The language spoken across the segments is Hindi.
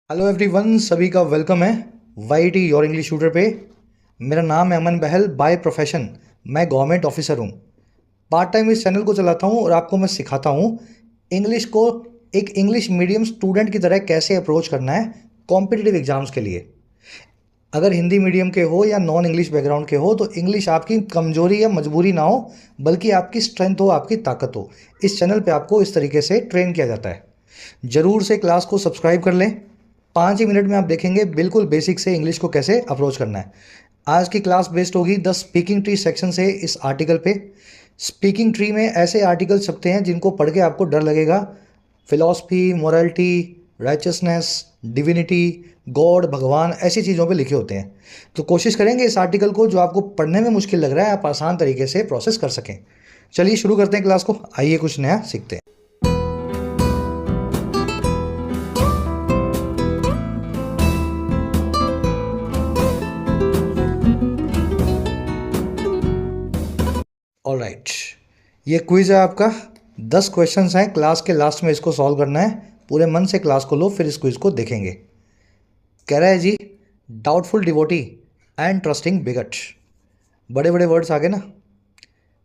हेलो एवरीवन, सभी का वेलकम है Y T your English tutor पे। मेरा नाम है अमन बहल। बाय प्रोफेशन मैं गवर्नमेंट ऑफिसर हूँ। पार्ट टाइम इस चैनल को चलाता हूँ और आपको मैं सिखाता हूँ इंग्लिश को एक इंग्लिश मीडियम स्टूडेंट की तरह कैसे अप्रोच करना है कॉम्पिटिटिव एग्जाम्स के लिए। अगर हिंदी मीडियम के हो या नॉन इंग्लिश बैकग्राउंड के हो तो इंग्लिश आपकी कमजोरी या मजबूरी ना हो, बल्कि आपकी स्ट्रेंथ हो, आपकी ताकत हो। इस चैनल पे आपको इस तरीके से ट्रेन किया जाता है। ज़रूर से क्लास को सब्सक्राइब कर लें। 5 ही मिनट में आप देखेंगे बिल्कुल बेसिक से इंग्लिश को कैसे अप्रोच करना है। आज की क्लास बेस्ड होगी द स्पीकिंग ट्री सेक्शन से इस आर्टिकल पे। स्पीकिंग ट्री में ऐसे आर्टिकल छपते हैं जिनको पढ़ के आपको डर लगेगा। Philosophy, morality, richness, divinity, God, भगवान, ऐसी चीज़ों पे लिखे होते हैं। तो कोशिश करेंगे इस आर्टिकल को, जो आपको पढ़ने में मुश्किल लग रहा है, आप आसान तरीके से प्रोसेस कर सकें। चलिए शुरू करते हैं क्लास को। आइए कुछ नया सीखते हैं। ऑलराइट, ये क्विज है आपका। 10 क्वेश्चंस हैं, क्लास के लास्ट में इसको सॉल्व करना है। पूरे मन से क्लास को लो, फिर इस क्विज को देखेंगे। कह रहा है जी, doubtful devotee and trusting bigot. बड़े बड़े वर्ड्स आ गए ना।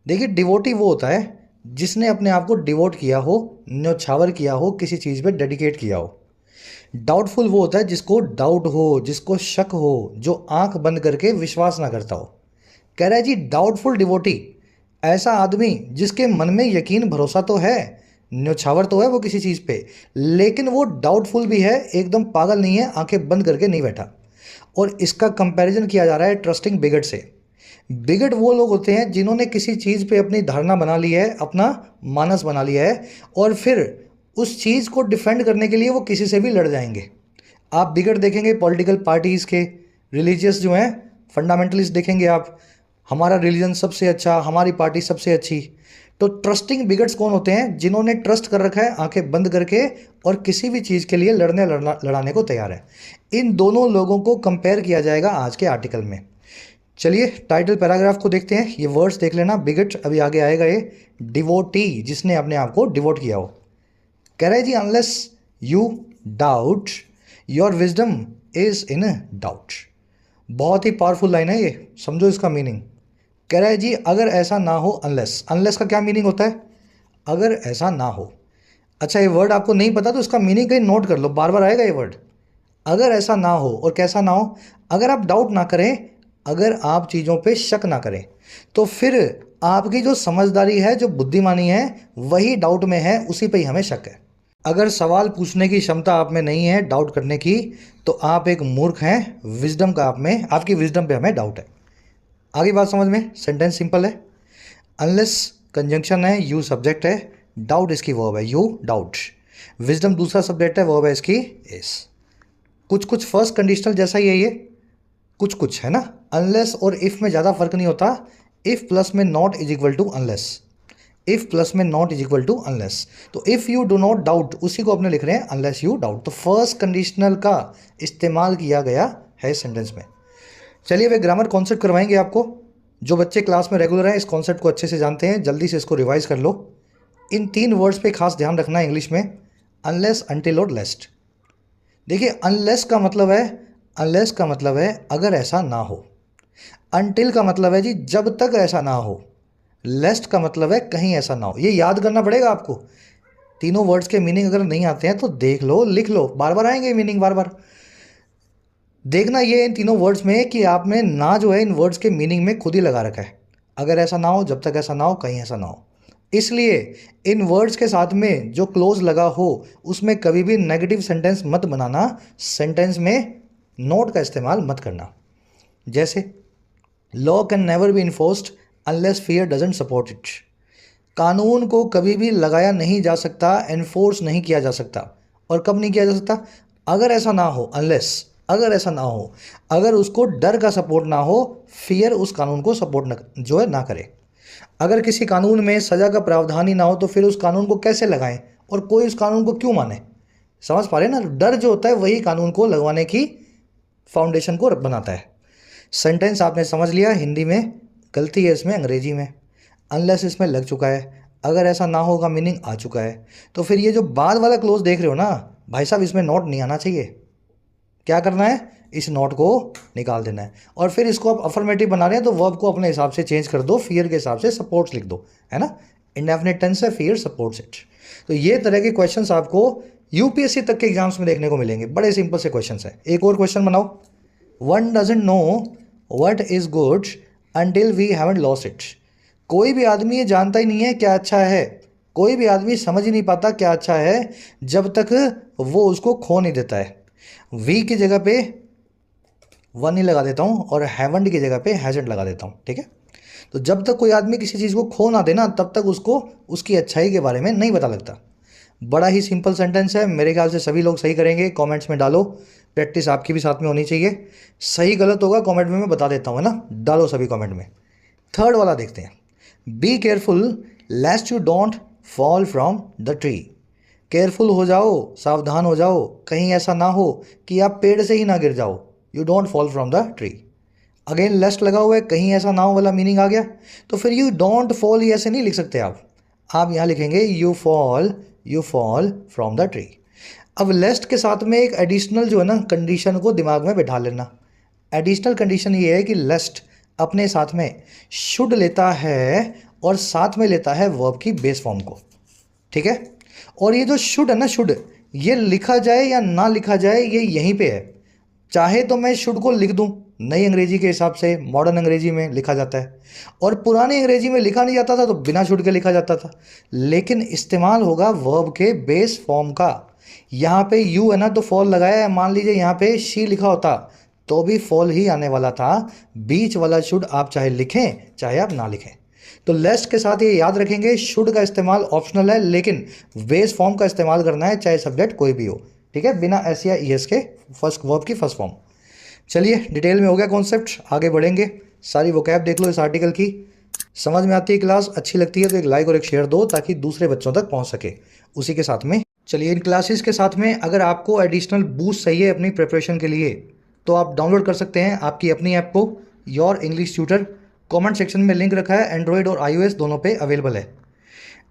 देखिए, डिवोटी वो होता है जिसने अपने आप को डिवोट किया हो, न्यौछावर किया हो, किसी चीज़ पे डेडिकेट किया हो। डाउटफुल वो होता है जिसको डाउट हो, जिसको शक हो, जो आंख बंद करके विश्वास ना करता हो। कह रहा है जी, डाउटफुल डिवोटी ऐसा आदमी जिसके मन में यकीन भरोसा तो है, न्यौछावर तो है वो किसी चीज़ पे, लेकिन वो डाउटफुल भी है, एकदम पागल नहीं है, आंखें बंद करके नहीं बैठा। और इसका कंपैरिजन किया जा रहा है ट्रस्टिंग बिगट से। बिगट वो लोग होते हैं जिन्होंने किसी चीज़ पे अपनी धारणा बना ली है, अपना मानस बना लिया है, और फिर उस चीज़ को डिफेंड करने के लिए वो किसी से भी लड़ जाएंगे। आप बिगट देखेंगे पॉलिटिकल पार्टीज़ के, रिलीजियस जो हैं फंडामेंटलिस्ट देखेंगे आप, हमारा रिलीजन सबसे अच्छा, हमारी पार्टी सबसे अच्छी। तो ट्रस्टिंग बिगट्स कौन होते हैं? जिन्होंने ट्रस्ट कर रखा है आंखें बंद करके और किसी भी चीज़ के लिए लड़ाने को तैयार है। इन दोनों लोगों को कंपेयर किया जाएगा आज के आर्टिकल में। चलिए टाइटल पैराग्राफ को देखते हैं। ये वर्ड्स देख लेना, बिगट अभी आगे आएगा। ये डिवोटी, जिसने अपने आप को डिवोट किया हो। कह रहा है जी, unless you doubt your wisdom is in doubt. बहुत ही पावरफुल लाइन है ये, समझो इसका मीनिंग। कह रहा है जी, अगर ऐसा ना हो, अनलेस, अनलेस का क्या मीनिंग होता है? अगर ऐसा ना हो। अच्छा, ये वर्ड आपको नहीं पता तो इसका मीनिंग कहीं नोट कर लो, बार बार आएगा ये वर्ड। अगर ऐसा ना हो, और कैसा ना हो? अगर आप डाउट ना करें, अगर आप चीज़ों पे शक ना करें, तो फिर आपकी जो समझदारी है, जो बुद्धिमानी है, वही डाउट में है, उसी पे ही हमें शक है। अगर सवाल पूछने की क्षमता आप में नहीं है, डाउट करने की, तो आप एक मूर्ख हैं। विजडम का आप में, आपकी विजडम पे हमें डाउट है। आगे बात समझ में। सेंटेंस सिंपल है। अनलेस कंजंक्शन है, यू सब्जेक्ट है, डाउट इसकी वर्ब है, यू डाउट। विजडम दूसरा सब्जेक्ट है, वर्ब है इसकी इस। कुछ कुछ फर्स्ट कंडीशनल जैसा ही है ये, कुछ कुछ है ना। अनलेस और इफ में ज़्यादा फर्क नहीं होता। इफ प्लस में not is equal to unless, if plus में not is equal to unless. तो if you do not doubt, उसी को अपने लिख रहे हैं अनलेस यू डाउट। तो फर्स्ट कंडीशनल का इस्तेमाल किया गया है सेंटेंस में। चलिए वे ग्रामर कॉन्सेप्ट करवाएंगे आपको। जो बच्चे क्लास में रेगुलर हैं, इस कॉन्सेप्ट को अच्छे से जानते हैं, जल्दी से इसको रिवाइज कर लो। इन 3 वर्ड्स पे खास ध्यान रखना है इंग्लिश में, अनलेस, अनटिल और लेस्ट। देखिए, अनलेस का मतलब है, अनलेस का मतलब है अगर ऐसा ना हो। अनटिल का मतलब है जी जब तक ऐसा ना हो। लेस्ट का मतलब है कहीं ऐसा ना हो। ये याद करना पड़ेगा आपको। तीनों वर्ड्स के मीनिंग अगर नहीं आते हैं तो देख लो, लिख लो, बार बार आएंगे मीनिंग, बार बार देखना। ये इन तीनों वर्ड्स में कि आपने ना जो है इन वर्ड्स के मीनिंग में खुद ही लगा रखा है। अगर ऐसा ना हो, जब तक ऐसा ना हो, कहीं ऐसा ना हो। इसलिए इन वर्ड्स के साथ में जो क्लोज लगा हो उसमें कभी भी नेगेटिव सेंटेंस मत बनाना। सेंटेंस में नोट का इस्तेमाल मत करना। जैसे law can never be enforced unless fear doesn't support it. कानून को कभी भी लगाया नहीं जा सकता, एनफोर्स नहीं किया जा सकता। और कब नहीं किया जा सकता? अगर ऐसा ना हो, अनलेस, अगर ऐसा ना हो, अगर उसको डर का सपोर्ट ना हो, फियर उस कानून को सपोर्ट न, जो है ना करे। अगर किसी कानून में सज़ा का प्रावधान ही ना हो तो फिर उस कानून को कैसे लगाएं, और कोई उस कानून को क्यों माने? समझ पा रहे हैं ना? डर जो होता है वही कानून को लगवाने की फाउंडेशन को बनाता है। सेंटेंस आपने समझ लिया। हिंदी में गलती है इसमें, अंग्रेजी में अनलेस इसमें लग चुका है, अगर ऐसा ना होगा मीनिंग आ चुका है। तो फिर ये जो बाद वाला क्लोज देख रहे हो ना भाई साहब, इसमें नोट नहीं आना चाहिए। क्या करना है, इस नॉट को निकाल देना है। और फिर इसको आप अफर्मेटिव बना रहे हैं तो वर्ब को अपने हिसाब से चेंज कर दो, फियर के हिसाब से सपोर्ट्स लिख दो, है ना। इंडेफिनिट टेंस है, फियर सपोर्ट्स इट। तो ये तरह के क्वेश्चंस आपको यूपीएससी तक के एग्जाम्स में देखने को मिलेंगे। बड़े सिंपल से क्वेश्चंस है। एक और क्वेश्चन बनाओ। One doesn't know what is good until we haven't lost it. कोई भी आदमी ये जानता ही नहीं है क्या अच्छा है, कोई भी आदमी समझ ही नहीं पाता क्या अच्छा है जब तक वो उसको खो नहीं देता है। वी की जगह पे वन ही लगा देता हूँ और हैवंट की जगह पे हैजंट लगा देता हूँ, ठीक है। तो जब तक कोई आदमी किसी चीज़ को खो ना देना तब तक उसको उसकी अच्छाई के बारे में नहीं पता लगता। बड़ा ही सिंपल सेंटेंस है, मेरे ख्याल से सभी लोग सही करेंगे। कमेंट्स में डालो, प्रैक्टिस आपकी भी साथ में होनी चाहिए। सही गलत होगा कमेंट में मैं बता देता हूँ, है ना, डालो सभी कमेंट में। थर्ड वाला देखते हैं। Be careful लेस्ट you don't fall from the tree. Careful हो जाओ, सावधान हो जाओ, कहीं ऐसा ना हो कि आप पेड़ से ही ना गिर जाओ। You don't fall from the tree. Again lest लगा हुआ है, कहीं ऐसा ना हो वाला मीनिंग आ गया। तो फिर यू डोंट फॉल ये ऐसे नहीं लिख सकते आप यहाँ लिखेंगे you fall from the tree. अब लेस्ट के साथ में एक एडिशनल जो है ना कंडीशन को दिमाग में बैठा लेना। एडिशनल कंडीशन ये है कि लेस्ट अपने साथ में शुड लेता है और साथ में लेता है वर्ब की बेस फॉर्म को, ठीक है। और ये जो शुड है ना, शुड ये लिखा जाए या ना लिखा जाए ये यहीं पे है। चाहे तो मैं शुड को लिख दूं, नई अंग्रेजी के हिसाब से मॉडर्न अंग्रेजी में लिखा जाता है, और पुरानी अंग्रेजी में लिखा नहीं जाता था तो बिना शुड के लिखा जाता था। लेकिन इस्तेमाल होगा वर्ब के बेस फॉर्म का। यहाँ पे यू है ना तो फॉल लगाया है, मान लीजिए यहाँ पे शी लिखा होता तो भी फॉल ही आने वाला था। बीच वाला शुड आप चाहे लिखें चाहे आप ना लिखें। तो लेस्ट के साथ ये याद रखेंगे, शुड का इस्तेमाल ऑप्शनल है लेकिन बेस फॉर्म का इस्तेमाल करना है चाहे सब्जेक्ट कोई भी हो, ठीक है, बिना एस या ई एस के फर्स्ट वर्ब की फर्स्ट फॉर्म। चलिए डिटेल में हो गया कॉन्सेप्ट, आगे बढ़ेंगे। सारी वोकैब देख लो इस आर्टिकल की। समझ में आती है क्लास, अच्छी लगती है तो एक लाइक और एक शेयर दो ताकि दूसरे बच्चों तक पहुंच सके। उसी के साथ में चलिए इन क्लासेस के साथ में अगर आपको एडिशनल बूस्ट चाहिए अपनी प्रिपरेशन के लिए तो आप डाउनलोड कर सकते हैं आपकी अपनी ऐप को, your English tutor. Comment section में लिंक रखा है, एंड्रॉयड और iOS दोनों पे अवेलेबल है।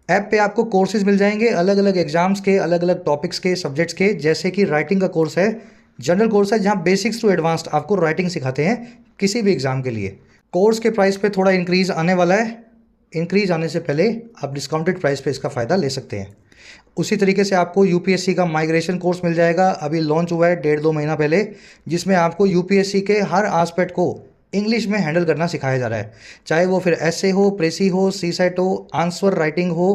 ऐप पे आपको कोर्सेज मिल जाएंगे अलग अलग एग्जाम्स के, अलग अलग टॉपिक्स के, सब्जेक्ट्स के। जैसे कि राइटिंग का कोर्स है, जनरल कोर्स है जहाँ बेसिक्स टू एडवांस्ड आपको राइटिंग सिखाते हैं किसी भी एग्जाम के लिए। कोर्स के प्राइस पे थोड़ा इंक्रीज़ आने वाला है, इंक्रीज़ आने से पहले आप डिस्काउंटेड प्राइस पे इसका फ़ायदा ले सकते हैं। उसी तरीके से आपको यूपीएससी का माइग्रेशन कोर्स मिल जाएगा, अभी लॉन्च हुआ है 1.5-2 महीना पहले, जिसमें आपको यूपीएससी के हर आस्पेक्ट को इंग्लिश में हैंडल करना सिखाया जा रहा है। चाहे वो फिर एसे हो, प्रेसी हो, सीसेट हो, आंसर राइटिंग हो,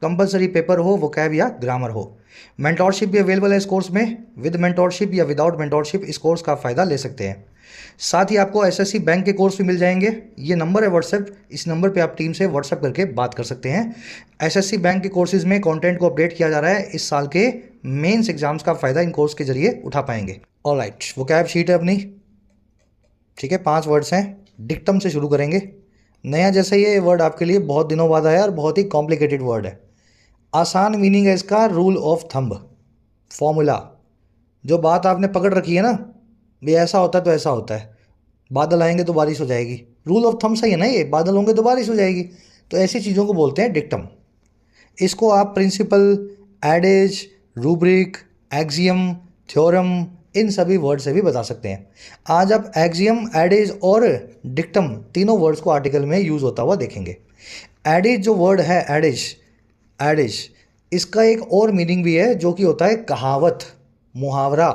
कंपलसरी पेपर हो, वोकैब या ग्रामर हो। मेंटोरशिप भी अवेलेबल है इस कोर्स में। विद मेंटोरशिप या विदाउट मेंटोरशिप इस कोर्स का फ़ायदा ले सकते हैं। साथ ही आपको एसएससी बैंक के कोर्स भी मिल जाएंगे। ये नंबर है व्हाट्सएप, इस नंबर पे आप टीम से व्हाट्सएप करके बात कर सकते हैं। एसएससी बैंक के कोर्सेज में कंटेंट को अपडेट किया जा रहा है। इस साल के मेंस एग्जाम्स का फ़ायदा इन कोर्स के जरिए उठा पाएंगे। ऑलराइट, वोकैब शीट है अपनी, ठीक है, 5 वर्ड्स हैं। डिक्टम से शुरू करेंगे। नया जैसे ये वर्ड आपके लिए बहुत दिनों बाद आया और बहुत ही कॉम्प्लिकेटेड वर्ड है। आसान मीनिंग है इसका रूल ऑफ थंब, फॉर्मूला। जो बात आपने पकड़ रखी है ना, भी ऐसा होता है तो ऐसा होता है, बादल आएंगे तो बारिश हो जाएगी, रूल ऑफ थंब सही है ना, ये बादल होंगे तो बारिश हो जाएगी। तो ऐसी चीज़ों को बोलते हैं डिक्टम। इसको आप principle, adages, rubric, axiom, theorem इन सभी वर्ड से भी बता सकते हैं। आज आप एक्सियम, एडेज और डिक्टम तीनों वर्ड्स को आर्टिकल में यूज़ होता हुआ देखेंगे। एडेज जो वर्ड है, एडेज इसका एक और मीनिंग भी है जो कि होता है कहावत, मुहावरा,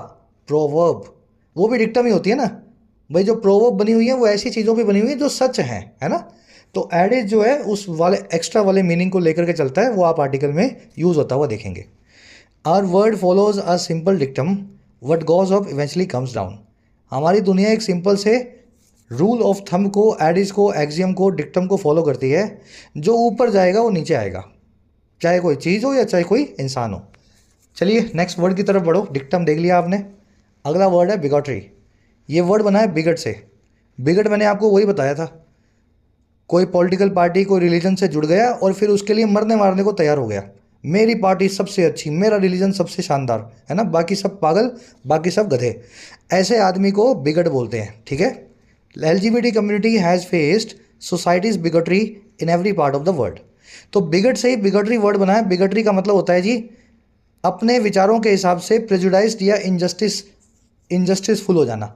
प्रोवर्ब। वो भी डिक्टम ही होती है ना भाई। जो प्रोवर्ब बनी हुई है वो ऐसी चीज़ों पे बनी हुई है जो सच हैं, है ना। तो एडेज जो है उस वाले एक्स्ट्रा वाले मीनिंग को लेकर के चलता है, वो आप आर्टिकल में यूज़ होता हुआ देखेंगे। Our world follows a simple dictum, what goes up eventually comes down. हमारी दुनिया एक सिंपल से रूल ऑफ थंब को, एडिज को, एक्सियम को, डिक्टम को फॉलो करती है। जो ऊपर जाएगा वो नीचे आएगा, चाहे कोई चीज़ हो या चाहे कोई इंसान हो। चलिए नेक्स्ट वर्ड की तरफ बढ़ो। डिक्टम देख लिया आपने। अगला वर्ड है बिगॉटरी। ये वर्ड बना है बिगट से। बिगट मैंने आपको वही बताया था, कोई पॉलिटिकल पार्टी, कोई रिलीजन से जुड़ गया और फिर उसके लिए मरने मारने को तैयार हो गया। मेरी पार्टी सबसे अच्छी, मेरा रिलीजन सबसे शानदार, है ना, बाकी सब पागल, बाकी सब गधे। ऐसे आदमी को बिगट बोलते हैं, ठीक है। LGBT community has faced societies bigotry in every part of the world. तो बिगट से ही बिगटरी वर्ड बना है। बिगटरी का मतलब होता है जी अपने विचारों के हिसाब से प्रेजुडाइज्ड या इनजस्टिस इनजस्टिसफुल हो जाना।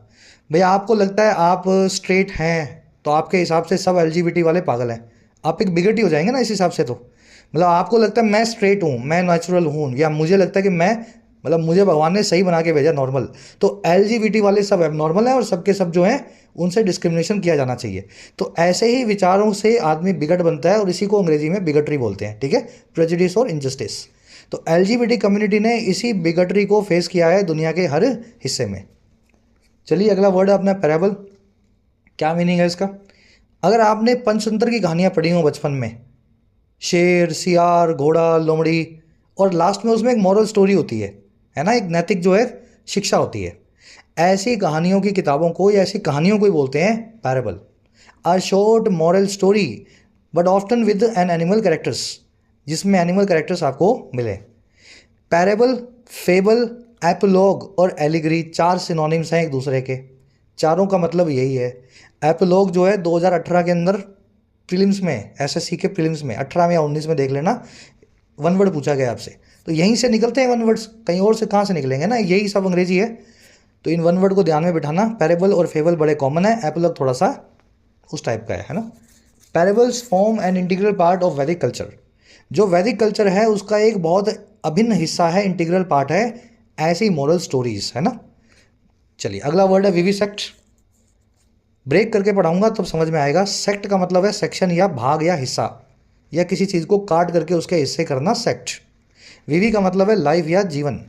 भैया आपको लगता है आप स्ट्रेट हैं तो आपके हिसाब से सब एलजीबीटी वाले पागल हैं, आप एक बिगट ही हो जाएंगे ना इस हिसाब से। तो मतलब आपको लगता है मैं स्ट्रेट हूँ, मैं नेचुरल हूँ, या मुझे लगता है कि मैं मतलब मुझे भगवान ने सही बना के भेजा नॉर्मल, तो एलजीबीटी वाले सब एबनॉर्मल हैं और सबके सब जो हैं उनसे डिस्क्रिमिनेशन किया जाना चाहिए। तो ऐसे ही विचारों से आदमी बिगट बनता है और इसी को अंग्रेजी में बिगटरी बोलते हैं, ठीक है, प्रेजुडिस और इनजस्टिस। तो एलजीबीटी कम्युनिटी ने इसी बिगटरी को फेस किया है दुनिया के हर हिस्से में। चलिए अगला वर्ड है अपना पैराबल। क्या मीनिंग है इसका? अगर आपने पंचतंत्र की कहानियां पढ़ी हो बचपन में, शेर, सियार, घोड़ा, लोमड़ी, और लास्ट में उसमें एक मॉरल स्टोरी होती है ना, एक नैतिक जो है शिक्षा होती है, ऐसी कहानियों की किताबों को या ऐसी कहानियों को ही बोलते हैं parable. A short moral story but often with an animal characters, जिसमें एनिमल कैरेक्टर्स आपको मिले। पैरेबल, फेबल, एपिलॉग और एलिगरी चार सिनोनिम्स हैं एक दूसरे के, चारों का मतलब यही है। एपिलॉग जो है 2018 के अंदर प्रीलिम्स में, एसएससी के प्रीलिम्स में 18 में या 19 में देख लेना, वन वर्ड पूछा गया आपसे, तो यहीं से निकलते हैं वन वर्ड्स, कहीं और से कहाँ से निकलेंगे ना, यही सब अंग्रेजी है। तो इन वन वर्ड को ध्यान में बिठाना, पैरेबल और फेबल बड़े कॉमन है, एपिलॉग थोड़ा सा उस टाइप का है ना। Parables form an integral part of Vedic culture, जो वैदिक कल्चर है उसका एक बहुत अभिन्न हिस्सा है, इंटीग्रल पार्ट है ऐसी मॉरल स्टोरीज, है ना। चलिए अगला वर्ड है विविसेक्ट। ब्रेक करके पढ़ाऊंगा तब समझ में आएगा। सेक्ट का मतलब है सेक्शन या भाग या हिस्सा, या किसी चीज़ को काट करके उसके हिस्से करना, सेक्ट। विवि का मतलब है लाइफ या जीवन।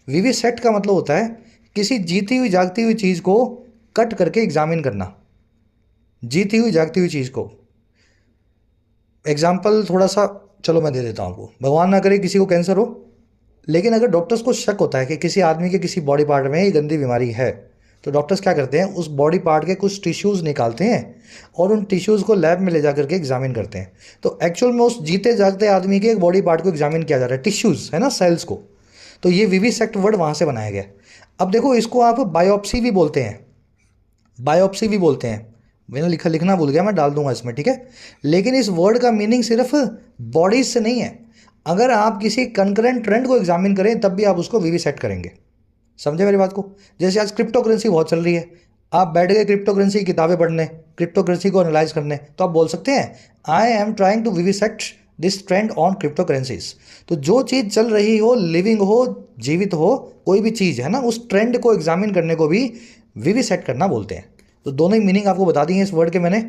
विविसेक्ट का मतलब होता है किसी जीती हुई जागती हुई चीज़ को कट करके एग्जामिन करना, जीती हुई जागती हुई चीज़ को। एग्जाम्पल थोड़ा सा चलो मैं दे देता हूँ आपको। भगवान ना करे किसी को कैंसर हो, लेकिन अगर डॉक्टर्स को शक होता है कि किसी आदमी के किसी बॉडी पार्ट में ये गंदी बीमारी है, तो डॉक्टर्स क्या करते हैं, उस बॉडी पार्ट के कुछ टिश्यूज़ निकालते हैं और उन टिश्यूज़ को लैब में ले जा करके एग्जामिन करते हैं। तो एक्चुअल में उस जीते जागते आदमी के एक बॉडी पार्ट को एग्जामिन किया जा रहा है, टिश्यूज़ है ना, सेल्स को। तो ये विविसेक्ट वर्ड वहाँ से बनाया गया। अब देखो इसको आप बायोप्सी भी बोलते हैं, बायोप्सी भी बोलते हैं, मैंने लिखना भूल गया, मैं डाल दूंगा इसमें, ठीक है। लेकिन इस वर्ड का मीनिंग सिर्फ बॉडीज से नहीं है, अगर आप किसी कंकरेंट ट्रेंड को एग्जामिन करें तब भी आप उसको विविसेक्ट करेंगे। समझे मेरी बात को? जैसे आज क्रिप्टो करेंसी बहुत चल रही है, आप बैठ गए क्रिप्टो करेंसी की किताबें पढ़ने, क्रिप्टो करेंसी को एनालाइज करने, तो आप बोल सकते हैं I am trying to vivisect this trend on crypto currencies. तो जो चीज़ चल रही हो, लिविंग हो, जीवित हो, कोई भी चीज़ है ना, उस ट्रेंड को एग्जामिन करने को भी विविसेक्ट करना बोलते हैं। तो दोनों ही मीनिंग आपको बता दी है इस वर्ड के मैंने।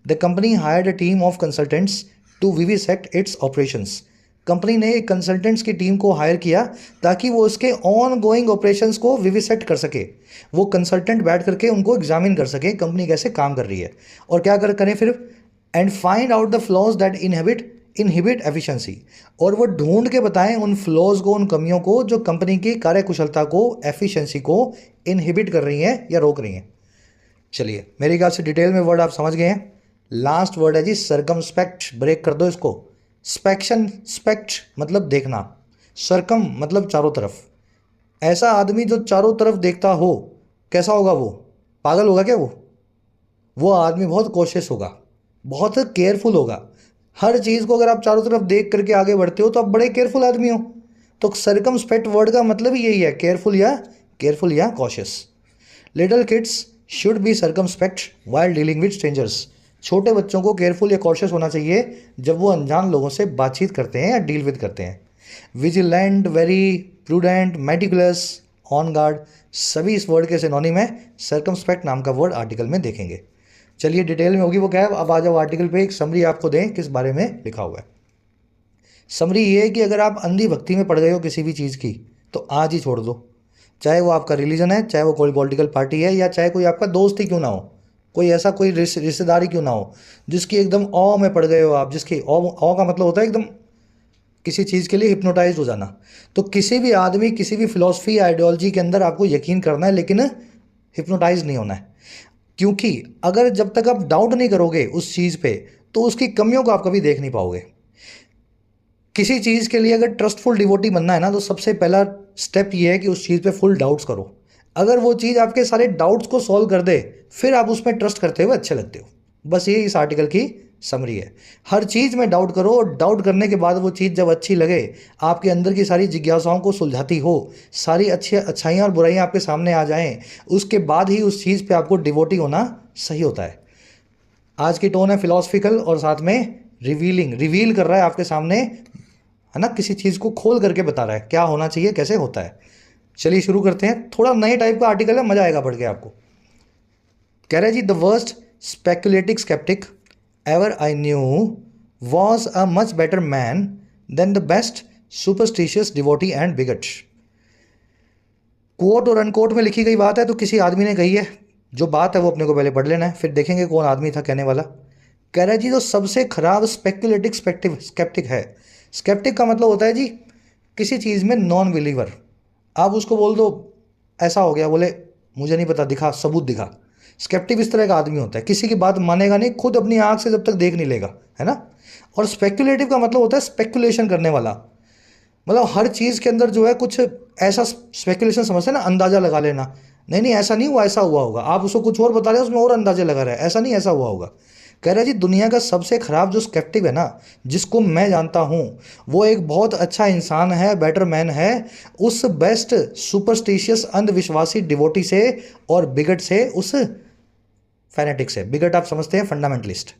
The company hired a team of consultants to vivisect its operations. Company ने एक कंसल्टेंट्स की टीम को हायर किया ताकि वो उसके ऑन गोइंग ऑपरेशंस को विविसेक्ट कर सके। वो कंसल्टेंट बैठ करके उनको एग्जामिन कर सके कंपनी कैसे काम कर रही है, और क्या करें फिर, and find out the flaws that inhibit efficiency, और वो ढूंढ के बताएं उन फ्लॉज को, उन कमियों को जो कंपनी की कार्यकुशलता को, एफिशिएंसी को इनहिबिट कर रही हैं या रोक रही हैं। चलिए मेरे ख्याल से डिटेल में वर्ड आप समझ गए हैं। लास्ट वर्ड है जी सर्कमस्पेक्ट, ब्रेक कर दो इसको। स्पेक्शन, स्पेक्ट मतलब देखना, सरकम मतलब चारों तरफ। ऐसा आदमी जो चारों तरफ देखता हो, कैसा होगा वो? पागल होगा क्या वो आदमी बहुत कॉशियस होगा, बहुत केयरफुल होगा। हर चीज़ को अगर आप चारों तरफ देख करके आगे बढ़ते हो तो आप बड़े केयरफुल आदमी हो। तो सर्कमस्पेक्ट वर्ड का मतलब ही यही है, केयरफुल या cautious. Little kids should be circumspect while dealing with strangers. छोटे बच्चों को केयरफुल या कॉशियस होना चाहिए जब वो अनजान लोगों से बातचीत करते हैं या डील विद करते हैं। Vigilant, very, prudent, meticulous, on guard, सभी इस वर्ड के सिनोनिम है। सर्कमस्पेक्ट नाम का वर्ड आर्टिकल में देखेंगे। चलिए डिटेल में होगी वो क्या है। अब आ जाओ आर्टिकल पे, एक समरी आपको दें किस बारे में लिखा हुआ है। समरी ये है कि अगर आप अंधी भक्ति में पड़ गए हो किसी भी चीज़ की तो आज ही छोड़ दो, चाहे वो आपका रिलीजन है, चाहे वो कोई पॉलिटिकल पार्टी है, या चाहे कोई आपका दोस्त ही क्यों ना हो, कोई ऐसा कोई रिश्तेदारी क्यों ना हो जिसकी एकदम ऑ में पड़ गए हो आप, जिसकी ऑ का मतलब होता है एकदम किसी चीज़ के लिए हिप्नोटाइज हो जाना। तो किसी भी आदमी, किसी भी फिलॉसफी, आइडियोलॉजी के अंदर आपको यकीन करना है, लेकिन हिप्नोटाइज नहीं होना है। क्योंकि अगर जब तक आप डाउट नहीं करोगे उस चीज़ पे तो उसकी कमियों को आप कभी देख नहीं पाओगे। किसी चीज़ के लिए अगर ट्रस्टफुल डिवोटी बनना है ना, तो सबसे पहला स्टेप ये है कि उस चीज़ पे फुल डाउट्स करो। अगर वो चीज़ आपके सारे डाउट्स को सॉल्व कर दे, फिर आप उसमें ट्रस्ट करते हुए अच्छे लगते हो। बस ये इस आर्टिकल की समरी है। हर चीज़ में डाउट करो और डाउट करने के बाद वो चीज़ जब अच्छी लगे, आपके अंदर की सारी जिज्ञासाओं को सुलझाती हो, सारी अच्छी अच्छाइयाँ और बुराइयाँ आपके सामने आ जाएं, उसके बाद ही उस चीज़ पे आपको डिवोटी होना सही होता है। आज की टोन है फिलोसफिकल और साथ में रिवील कर रहा है आपके सामने, है ना, किसी चीज़ को खोल करके बता रहा है क्या होना चाहिए, कैसे होता है। चलिए शुरू करते हैं। थोड़ा नए टाइप का आर्टिकल है, मज़ा आएगा पढ़ के आपको। कह रहा है जी, the worst speculative sceptic ever I knew was a much better man than the best superstitious devotee and bigot. Quote और अनकोट में लिखी गई बात है, तो किसी आदमी ने कही है। जो बात है वो अपने को पहले पढ़ लेना है, फिर देखेंगे कौन आदमी था कहने वाला। कह रहा है जी, जो सबसे खराब स्पेकुलेटिव स्केप्टिक है। स्केप्टिक का मतलब होता है जी किसी चीज़ में नॉन बिलीवर। आप उसको बोल दो ऐसा हो गया, बोले मुझे नहीं पता, दिखा सबूत दिखा। स्केप्टिक इस तरह का आदमी होता है, किसी की बात मानेगा नहीं, खुद अपनी आंख से जब तक देख नहीं लेगा, है ना। और स्पेकुलेटिव का मतलब होता है स्पेकुलेशन करने वाला, मतलब हर चीज़ के अंदर जो है कुछ ऐसा स्पेकुलेशन समझते हैं ना, अंदाज़ा लगा लेना। नहीं नहीं ऐसा नहीं हुआ, ऐसा हुआ होगा। आप उसको कुछ और बता रहे हो, उसमें और अंदाजे लगा रहे हैं, ऐसा नहीं ऐसा हुआ होगा। कह रहा है जी, दुनिया का सबसे खराब जो स्केप्टिक है ना, जिसको मैं जानता हूँ, वो एक बहुत अच्छा इंसान है, बेटर मैन है, उस बेस्ट सुपरस्टिशियस अंधविश्वासी डिवोटी से और बिगट से, उस फैनेटिक से। बिगट आप समझते हैं, फंडामेंटलिस्ट,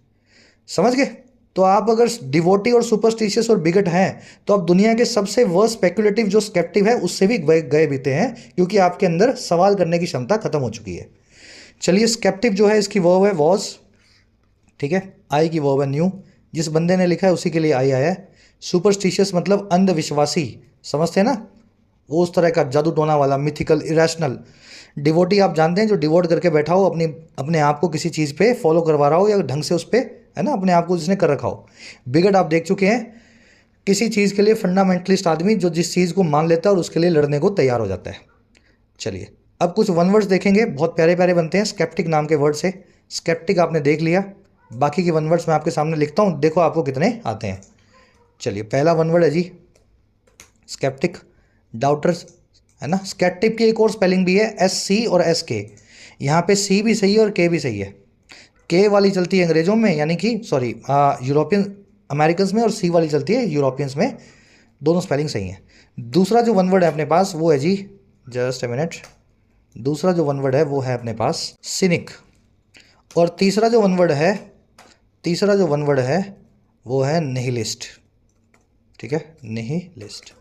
समझ गए। तो आप अगर डिवोटी और सुपरस्टिशियस और बिगट हैं, तो आप दुनिया के सबसे वर्स्ट स्पेकुलेटिव जो स्केप्टिव है उससे भी गए बीते हैं, क्योंकि आपके अंदर सवाल करने की क्षमता खत्म हो चुकी है। चलिए, स्केप्टिव जो है इसकी वर्ब है वॉज, ठीक है। आई की वर्ब है न्यू, जिस बंदे ने लिखा है उसी के लिए आई आया है। सुपरस्टिशियस मतलब अंधविश्वासी, समझते हैं ना, वो उस तरह का जादू टोना वाला, मिथिकल, इरेशनल। डिवोटी आप जानते हैं, जो डिवोट करके बैठा हो, अपने आप को किसी चीज़ पे फॉलो करवा रहा हो या ढंग से उस पर, है ना, अपने आप को जिसने कर रखा हो। बिगट आप देख चुके हैं, किसी चीज़ के लिए फंडामेंटलिस्ट आदमी, जो जिस चीज़ को मान लेता है और उसके लिए लड़ने को तैयार हो जाता है। चलिए अब कुछ वन वर्ड्स देखेंगे, बहुत प्यारे प्यारे बनते हैं स्केप्टिक नाम के वर्ड से। स्केप्टिक आपने देख लिया, बाकी की वन वर्ड्स मैं आपके सामने लिखता हूँ, देखो आपको कितने आते हैं। चलिए, पहला वन वर्ड है जी स्केप्टिक, डाउटर्स, है ना। स्केप्टिक की एक और स्पेलिंग भी है, SC और SK। यहाँ पे C भी सही है और K भी सही है। K वाली चलती है अंग्रेजों में, यानी कि सॉरी यूरोपियन अमेरिकन्स में, और C वाली चलती है यूरोपियंस में। दोनों स्पेलिंग सही है। दूसरा जो वन वर्ड है अपने पास वो है जी, जस्ट ए मिनट, दूसरा जो वन वर्ड है वो है अपने पास सिनिक। और तीसरा जो वन वर्ड है वो है निहिलिस्ट, ठीक है, निहिलिस्ट।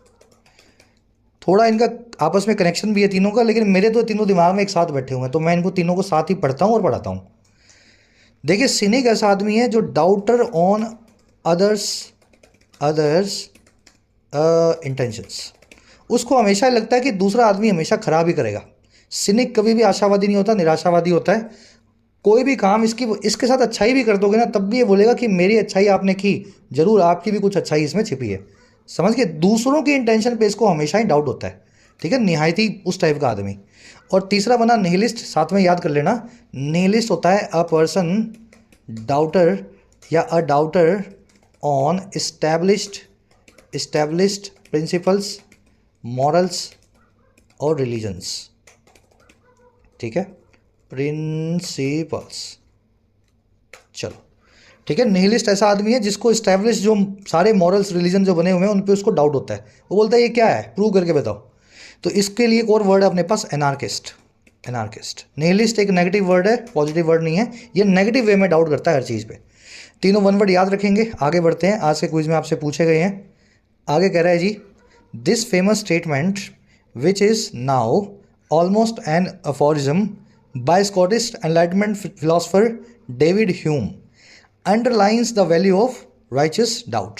थोड़ा इनका आपस में कनेक्शन भी है तीनों का, लेकिन मेरे तो तीनों दिमाग में एक साथ बैठे हुए हैं, तो मैं इनको तीनों को साथ ही पढ़ता हूँ और पढ़ाता हूँ। देखिए, सिनिक ऐसा आदमी है जो डाउटर ऑन अदर्स इंटेंशंस। उसको हमेशा लगता है कि दूसरा आदमी हमेशा खराब ही करेगा। सिनिक कभी भी आशावादी नहीं होता, निराशावादी होता है। कोई भी काम इसके साथ अच्छाई भी कर दोगे ना, तब भी ये बोलेगा कि मेरी अच्छाई आपने की, जरूर आपकी भी कुछ अच्छाई इसमें छिपी है। समझ के, दूसरों की इंटेंशन पे इसको हमेशा ही डाउट होता है, ठीक है, निहायती उस टाइप का आदमी। और तीसरा बना निहिलिस्ट, साथ में याद कर लेना। निहिलिस्ट होता है अ पर्सन डाउटर या a doubter on established principles, morals और रिलीजन्स, ठीक है, प्रिंसिपल्स। चलो ठीक है, निहिलिस्ट ऐसा आदमी है जिसको इस्टेब्लिश जो सारे मॉरल्स, रिलीजन जो बने हुए हैं उन पे उसको डाउट होता है। वो बोलता है ये क्या है, प्रूव करके बताओ। तो इसके लिए एक और वर्ड है अपने पास, एनार्किस्ट। निहिलिस्ट एक नेगेटिव वर्ड है, पॉजिटिव वर्ड नहीं है। ये नेगेटिव वे में डाउट करता है हर चीज़ पे। तीनों वन वर्ड याद रखेंगे, आगे बढ़ते हैं। आज के क्विज में आपसे पूछे गए हैं। आगे कह रहा है जी, this famous statement which is now almost an aphorism by Scottish enlightenment philosopher David Hume underlines the value of righteous doubt.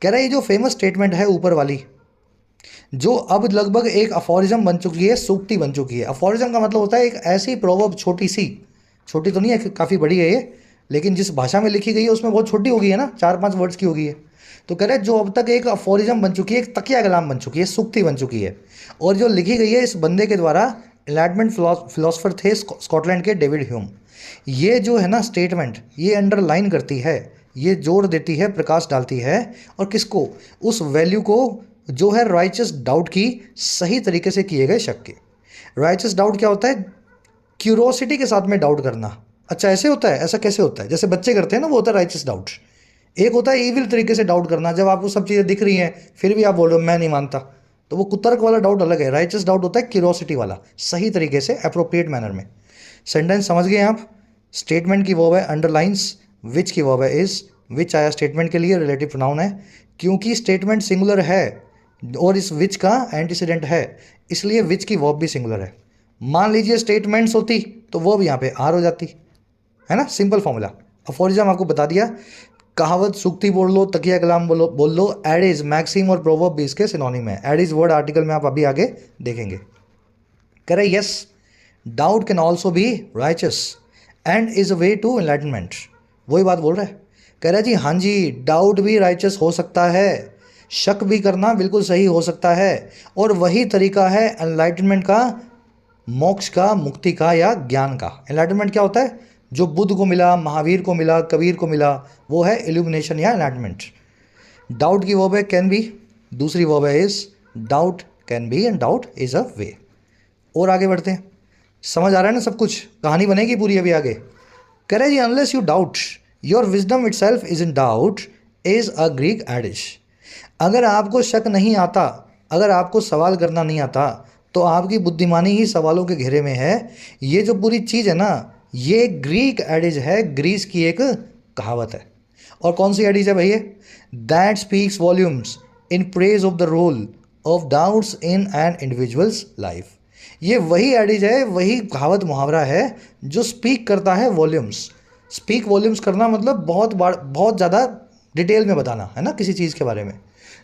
कह रहा है ये जो फेमस स्टेटमेंट है ऊपर वाली, जो अब लगभग एक अफोरिज्म बन चुकी है, सूक्ति बन चुकी है। अफोरिज्म का मतलब होता है एक ऐसी प्रोवर्ब, छोटी तो नहीं है, काफ़ी बड़ी है ये, लेकिन जिस भाषा में लिखी गई है उसमें बहुत छोटी हो गई है ना, 4-5 वर्ड्स की हो गई है। तो कह रहे हैं जो अब तक एक अफोरिज्म बन चुकी है, एक तकिया कलाम बन चुकी है, सूक्ति बन चुकी है, और जो लिखी गई है इस बंदे के द्वारा, एनलाइटमेंट फिलोसफर थे स्कॉटलैंड के डेविड ह्यूम। ये जो है ना स्टेटमेंट, ये अंडरलाइन करती है, ये जोड़ देती है, प्रकाश डालती है, और किसको, उस वैल्यू को जो है राइचस डाउट की, सही तरीके से किए गए शक के। राइचस डाउट क्या होता है, क्यूरोसिटी के साथ में डाउट करना, अच्छा ऐसे होता है, ऐसा कैसे होता है? जैसे बच्चे करते हैं ना, वो होता है राइचियस डाउट। एक होता है इविल तरीके से डाउट करना, जब आपको सब चीज़ें दिख रही हैं फिर भी आप बोल रहे हो मैं नहीं मानता, तो वो कुतर्क वाला डाउट अलग है। राइचियस डाउट होता है क्यूरोसिटी वाला, सही तरीके से अप्रोप्रिएट मैनर में। सेंटेंस समझ गए आप? स्टेटमेंट की वर्ब है अंडरलाइंस, विच की वर्ब है इज। विच आया स्टेटमेंट के लिए, रिलेटिव प्रोनाउन है। क्योंकि स्टेटमेंट सिंगुलर है और इस विच का एंटीसीडेंट है, इसलिए विच की वर्ब भी सिंगुलर है। मान लीजिए स्टेटमेंट्स होती तो वर्ब यहाँ पे आर हो जाती, है ना, सिंपल फॉर्मूला। अफोरिज्म आपको बता दिया, कहावत सूक्ति बोल लो, तकिया कलाम बोल लो, एडिज मैक्सिम और प्रोवर्ब भी इसके सिनोनिम है। एडिज वर्ड आर्टिकल में आप अभी आगे देखेंगे। कह रहे yes doubt can also be righteous and is a way to enlightenment. वही बात बोल रहा है, कह रहा है जी हाँ जी, डाउट भी राइचस हो सकता है, शक भी करना बिल्कुल सही हो सकता है, और वही तरीका है एनलाइटनमेंट का, मोक्ष का, मुक्ति का या ज्ञान का। एनलाइटनमेंट क्या होता है? जो बुद्ध को मिला, महावीर को मिला, कबीर को मिला, वो है इल्यूमिनेशन या एनलाइटनमेंट। डाउट की वर्ब है कैन बी, दूसरी वर्ब है is. Doubt can be and doubt is a way. और आगे बढ़ते हैं, समझ आ रहा है ना सब कुछ? कहानी बनेगी पूरी अभी आगे। कह रहे जी unless you doubt your wisdom itself is in doubt is a Greek adage. अगर आपको शक नहीं आता, अगर आपको सवाल करना नहीं आता, तो आपकी बुद्धिमानी ही सवालों के घेरे में है। ये जो पूरी चीज़ है ना, ये ग्रीक एडिज है, ग्रीस की एक कहावत है। और कौन सी एडिज है भैया? That speaks volumes in praise of the role of doubts in an individual's life. ये वही एडिज है, वही कहावत मुहावरा है जो स्पीक करता है वॉल्यूम्स। स्पीक वॉल्यूम्स करना मतलब बहुत ज़्यादा डिटेल में बताना, है ना, किसी चीज़ के बारे में।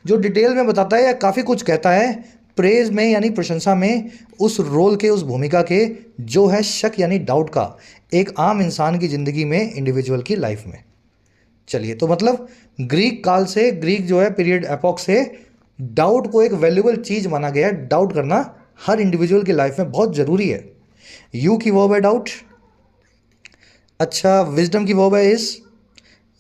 जो डिटेल में बताता है या काफ़ी कुछ कहता है प्रेज में यानी प्रशंसा में, उस रोल के, उस भूमिका के, जो है शक यानी डाउट का, एक आम इंसान की ज़िंदगी में, इंडिविजुअल की लाइफ में। चलिए, तो मतलब ग्रीक काल से, ग्रीक जो है पीरियड एपॉक से डाउट को एक वैल्यूबल चीज़ माना गया है। डाउट करना हर इंडिविजुअल की लाइफ में बहुत ज़रूरी है। यू की वर्ब है डाउट। अच्छा, विजडम की वर्ब है इज।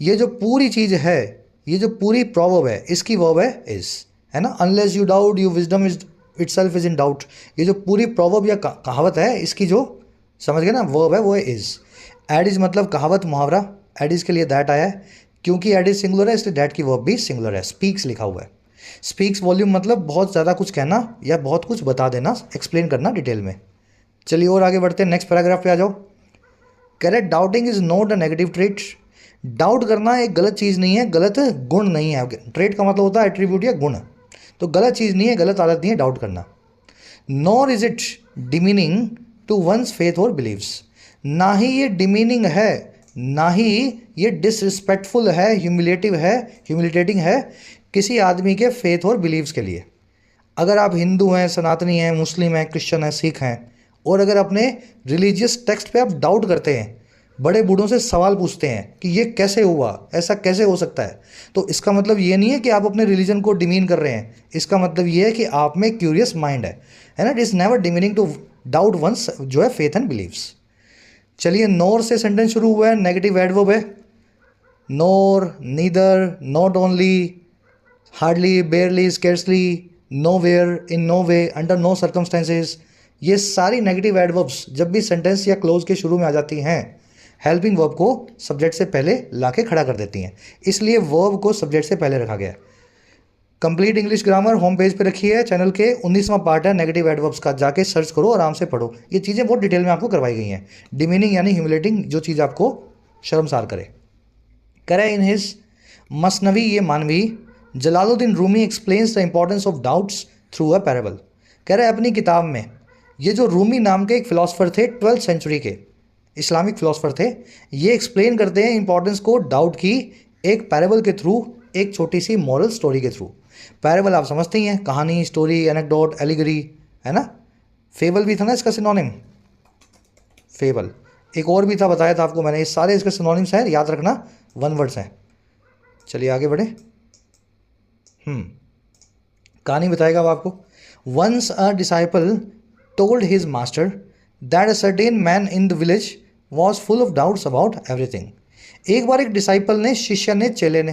ये जो पूरी चीज़ है, ये जो पूरी प्रोवर्ब है, इसकी वर्ब है इज, है ना। Unless you doubt you wisdom is it self is in doubt. ये जो पूरी प्रोवर्ब या कहावत है, इसकी जो समझ गए ना वर्ब है वो है इज। एडिज मतलब कहावत मुहावरा, एडिज के लिए दैट आया है, क्योंकि एडिज सिंगुलर है इसलिए दैट की वर्ब भी सिंगुलर है। स्पीक्स लिखा हुआ है। स्पीक्स वॉल्यूम मतलब बहुत ज़्यादा कुछ कहना या बहुत कुछ बता देना, एक्सप्लेन करना डिटेल में। चलिए और आगे बढ़ते हैं, नेक्स्ट पैराग्राफ पे आ जाओ। Correct, doubting is not a negative trait. Doubt करना एक गलत चीज़ नहीं है, गलत गुण नहीं है। ट्रेट का मतलब होता है एट्रीब्यूट या गुण, तो गलत चीज़ नहीं है, गलत आदत नहीं है डाउट करना। Nor is it demeaning to one's faith और बिलीव्स। ना ही ये डिमीनिंग है, ना ही ये डिसरिस्पेक्टफुल है, ह्यूमिलेटिंग है किसी आदमी के फेथ और बिलीव्स के लिए। अगर आप हिंदू हैं, सनातनी हैं, मुस्लिम हैं, क्रिश्चियन हैं, सिख हैं, और अगर अपने रिलीजियस टेक्स्ट पे आप डाउट करते हैं, बड़े बूढ़ों से सवाल पूछते हैं कि ये कैसे हुआ, ऐसा कैसे हो सकता है, तो इसका मतलब ये नहीं है कि आप अपने रिलीजन को डिमीन कर रहे हैं। इसका मतलब ये है कि आप में क्यूरियस माइंड है ना। It is never demeaning to doubt one's जो है फेथ एंड बिलीव्स। चलिए, नोर से सेंटेंस शुरू हुआ है, नेगेटिव एडवर्ब है। Nor, neither, not only, hardly, barely, scarcely, nowhere, in no way, under no circumstances. ये सारी नेगेटिव एडवर्ब्स जब भी सेंटेंस या क्लोज के शुरू में आ जाती हैं, हेल्पिंग वर्ब को सब्जेक्ट से पहले लाके खड़ा कर देती हैं, इसलिए वर्ब को सब्जेक्ट से पहले रखा गया है। Complete English grammar home page पे रखी है, चैनल के 19वां पार्ट है नेगेटिव एडवर्ब्स का, जाके सर्च करो, आराम से पढ़ो। ये चीज़ें बहुत डिटेल में आपको करवाई गई हैं। डिमीनिंग यानी ह्यूमिलेटिंग, जो चीज़ आपको शर्मसार करे। करे इन हिज मसनवी, ये मानवी, Jalaluddin Rumi explains the importance of doubts through a parable. कह रहे अपनी किताब में, ये जो रूमी नाम के एक फ़िलासफ़र थे 12th सेंचुरी के, इस्लामिक फ़िलासफ़र थे, ये एक्सप्लेन करते हैं इंपॉर्टेंस को डाउट की एक पैराबल के थ्रू, एक छोटी सी मॉरल स्टोरी के थ्रू। पैराबल आप समझते ही हैं, कहानी, स्टोरी, एनेक्डोट, एलिगरी, है ना। फेबल भी था ना इसका सिनोनिम, फेबल। एक और भी था, बताया था आपको मैंने, ये सारे इसके सिनोनिम्स हैं, याद रखना, वन वर्ड्स हैं। चलिए आगे बढ़े। कहानी बताएगा वो आपको। Once a disciple told his master that a certain man in the village was full of doubts about everything. एक बार एक डिसाइपल ने, शिष्य ने, चेले ने,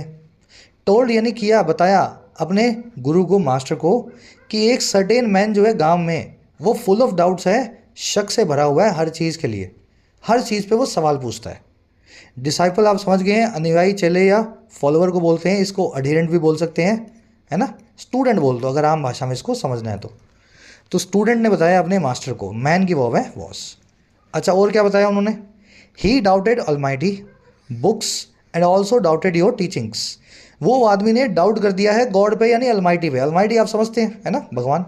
टोल्ड यानी किया, बताया अपने गुरु को, मास्टर को, कि एक सर्टेन मैन जो है गांव में, वो फुल ऑफ डाउट्स है, शक से भरा हुआ है हर चीज़ के लिए, हर चीज़ पे वो सवाल पूछता है। डिसाइपल आप समझ गए हैं, अनुयायी, चेले या फॉलोअर को बोलते हैं। इसको अडहेरेंट भी बोल सकते हैं, है ना। स्टूडेंट बोल दो अगर आम भाषा में इसको समझना है तो स्टूडेंट ने बताया अपने मास्टर को, मैन की वर्ब है वॉस। अच्छा, और क्या बताया उन्होंने? He doubted almighty books and also doubted your teachings. वो आदमी ने डाउट कर दिया है गॉड पे यानी अलमाइटी पे। अलमाइटी आप समझते हैं, है ना, भगवान।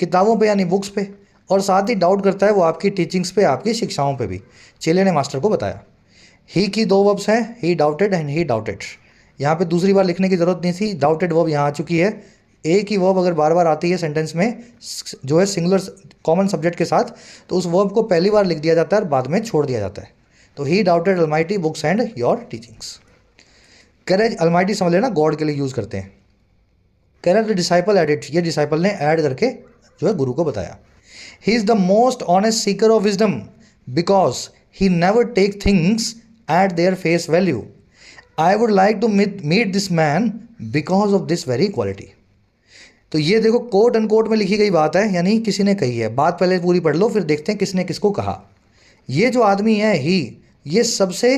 किताबों पे यानी बुक्स पे, और साथ ही डाउट करता है वो आपकी टीचिंग्स पे, आपकी शिक्षाओं पे भी। चेले ने मास्टर को बताया। ही की दो वर्ब्स हैं, he doubted and he doubted. यहाँ पे दूसरी बार लिखने की ज़रूरत नहीं थी, डाउटेड वर्ब यहाँ आ चुकी है। एक ही वर्ब अगर बार बार आती है सेंटेंस में जो है सिंगुलर कॉमन सब्जेक्ट के साथ, तो उस वर्ब को पहली बार लिख दिया जाता है और बाद में छोड़ दिया जाता है। तो he doubted almighty books and your teachings. कह रहे अलमाइटी समझ लेना गॉड के लिए यूज़ करते हैं। कह रहे द डिसाइपल एडिट, ये डिसाइपल ने ऐड करके जो है गुरु को बताया। He is the most honest seeker of wisdom because he never take things at their face value. I would like to meet this man because of this very quality. तो ये देखो कोट एंड कोट में लिखी गई बात है, यानी किसी ने कही है। बात पहले पूरी पढ़ लो, फिर देखते हैं किसने किसको कहा। ये जो आदमी है ये सबसे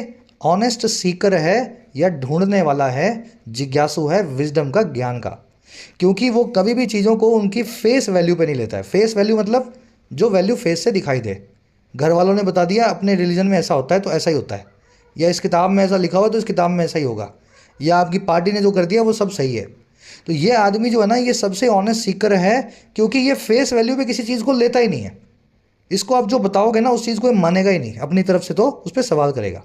ऑनेस्ट सीकर है या ढूंढने वाला है, जिज्ञासु है विजडम का, ज्ञान का। क्योंकि वो कभी भी चीज़ों को उनकी फेस वैल्यू पे नहीं लेता है। फेस वैल्यू मतलब जो वैल्यू फेस से दिखाई दे। घर वालों ने बता दिया अपने रिलीजन में ऐसा होता है तो ऐसा ही होता है, या इस किताब में ऐसा लिखा हुआ तो इस किताब में ऐसा ही होगा, या आपकी पार्टी ने जो कर दिया वो सब सही है। तो ये आदमी जो है ना, ये सबसे ऑनेस्ट सीकर है, क्योंकि ये फेस वैल्यू पे किसी चीज़ को लेता ही नहीं है। इसको आप जो बताओगे ना उस चीज़ को मानेगा ही नहीं, अपनी तरफ से तो उस पर सवाल करेगा।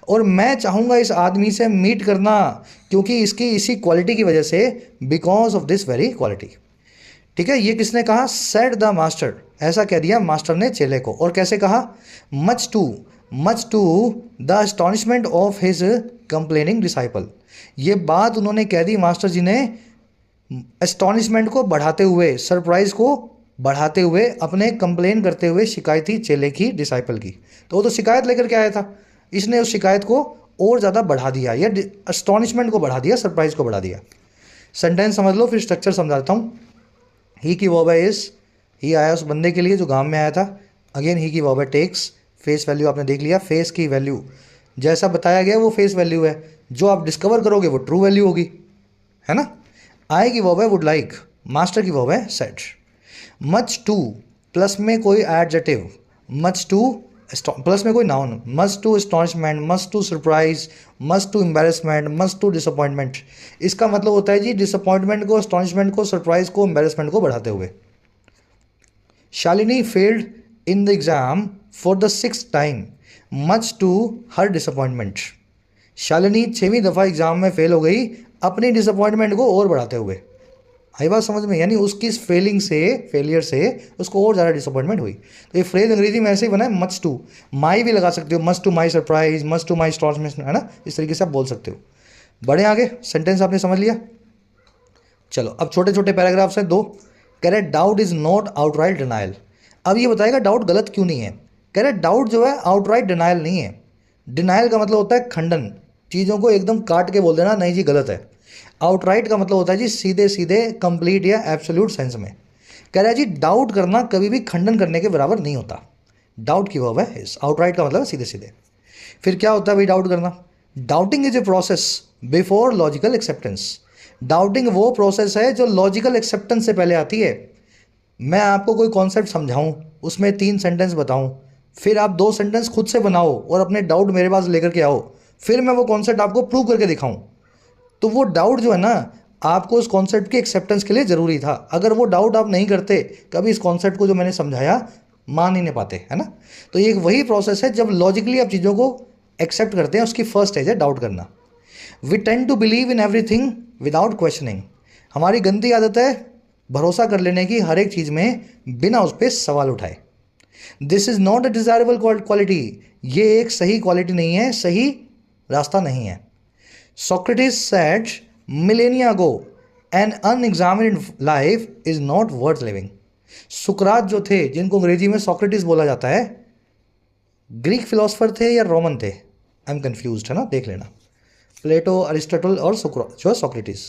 और मैं चाहूँगा इस आदमी से मीट करना, क्योंकि इसकी इसी क्वालिटी की वजह से, because of this very quality. ठीक है, ये किसने कहा? सेड द मास्टर, ऐसा कह दिया मास्टर ने चेले को। और कैसे कहा? Much to the astonishment of his complaining disciple. ये बात उन्होंने कह दी मास्टर जी ने एस्टॉनिशमेंट को बढ़ाते हुए, सरप्राइज को बढ़ाते हुए, अपने कंप्लेन करते हुए शिकायती चेले की, डिसाइपल की। तो वो तो शिकायत लेकर के आया था, इसने उस शिकायत को और ज़्यादा बढ़ा दिया, या एस्टॉनिशमेंट को बढ़ा दिया, सरप्राइज को बढ़ा दिया। सेंटेंस समझ लो, फिर स्ट्रक्चर समझाता हूँ। ही की वर्ब है इज, ही आया उस बंदे के लिए जो गांव में आया था। अगेन ही की वर्ब है टेक्स, फेस वैल्यू आपने देख लिया। फेस की वैल्यू जैसा बताया गया वो फेस वैल्यू है, जो आप डिस्कवर करोगे वो ट्रू वैल्यू होगी, है ना। आई की वर्ब है वुड लाइक, मास्टर की वर्ब है सेड। मच टू प्लस में कोई एडजेक्टिव, मच टू प्लस में कोई noun, much to astonishment, much to surprise, much to embarrassment, much to disappointment. इसका मतलब होता है जी डिसअपॉइंटमेंट को, एस्टॉनिशमेंट को, सरप्राइज को, एम्बेरसमेंट को बढ़ाते हुए। Shalini failed in the exam for the 6th time much to her disappointment. Shalini 6वीं दफ़ा एग्जाम में फेल हो गई, अपनी डिसअपॉइंटमेंट को और बढ़ाते हुए। आई बात समझ में? यानी उसकी इस फेलियर से उसको और ज़्यादा डिसअपॉइंटमेंट हुई। तो ये फ्रेज अंग्रेजी में ऐसे ही बना है, मच टू। माई भी लगा सकते हो, much to my surprise, much to my astonishment, है ना, इस तरीके से आप बोल सकते हो। बढ़े आगे, सेंटेंस आपने समझ लिया। चलो अब छोटे छोटे पैराग्राफ्स हैं दो। कह रहे doubt is not outright denial. अब ये बताएगा डाउट गलत क्यों नहीं है। कह रहे डाउट जो है आउटराइट डिनाइल नहीं है। डिनाइल का मतलब होता है खंडन, चीज़ों को एकदम काट के बोल देना नहीं जी गलत है। आउटराइट का मतलब होता है जी सीधे सीधे, कंप्लीट या एब्सोल्यूट सेंस में। कह रहा है जी डाउट करना कभी भी खंडन करने के बराबर नहीं होता। डाउट की वर्ब है इस, आउटराइट का मतलब सीधे सीधे। फिर क्या होता है भाई डाउट करना? Doubting is a process before logical acceptance. Doubting वो प्रोसेस है जो लॉजिकल एक्सेप्टेंस से पहले आती है। मैं आपको कोई कॉन्सेप्ट समझाऊं, उसमें 3 सेंटेंस बताऊं, फिर आप 2 सेंटेंस खुद से बनाओ और अपने डाउट मेरे पास लेकर के आओ, फिर मैं वो कॉन्सेप्ट आपको प्रूव करके दिखाऊं, तो वो डाउट जो है ना आपको उस कॉन्सेप्ट के एक्सेप्टेंस के लिए ज़रूरी था। अगर वो डाउट आप नहीं करते, कभी इस कॉन्सेप्ट को जो मैंने समझाया मान ही नहीं पाते, है ना। तो ये एक वही प्रोसेस है जब लॉजिकली आप चीज़ों को एक्सेप्ट करते हैं, उसकी फर्स्ट स्टेज है डाउट करना। We tend to believe in everything without questioning. हमारी गंदी आदत है भरोसा कर लेने की हर एक चीज़ में बिना उस पर सवाल उठाए। This is not a desirable quality. ये एक सही क्वालिटी नहीं है, सही रास्ता नहीं है। Socrates said millennia ago, an unexamined life is not worth living. सुकरात जो थे, जिनको अंग्रेजी में सोक्रेटिस बोला जाता है, ग्रीक फिलोसफर थे या रोमन थे, आई एम कन्फ्यूज्ड, है ना, देख लेना। प्लेटो, अरिस्टोटल और जो है सोक्रेटिस।